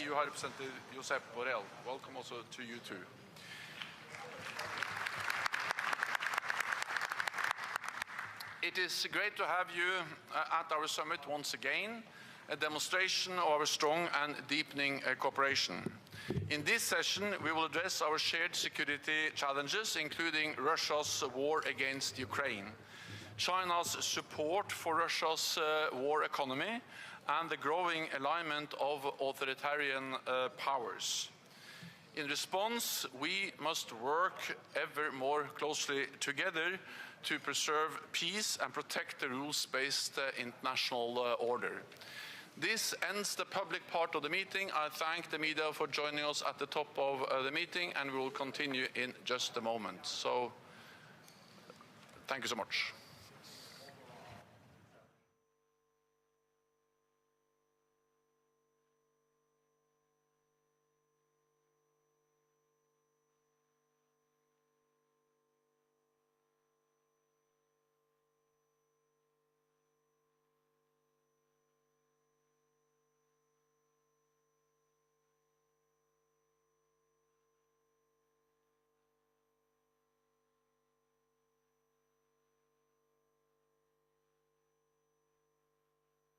EU High Representative Josep Borrell. Welcome also to you too. It is great to have you at our summit once again, a demonstration of our strong and deepening cooperation. In this session, we will address our shared security challenges, including Russia's war against Ukraine, China's support for Russia's war economy, and the growing alignment of authoritarian powers. In response, we must work ever more closely together to preserve peace and protect the rules-based international order. This ends the public part of the meeting. I thank the media for joining us at the top of the meeting, and we will continue in just a moment. So, thank you so much.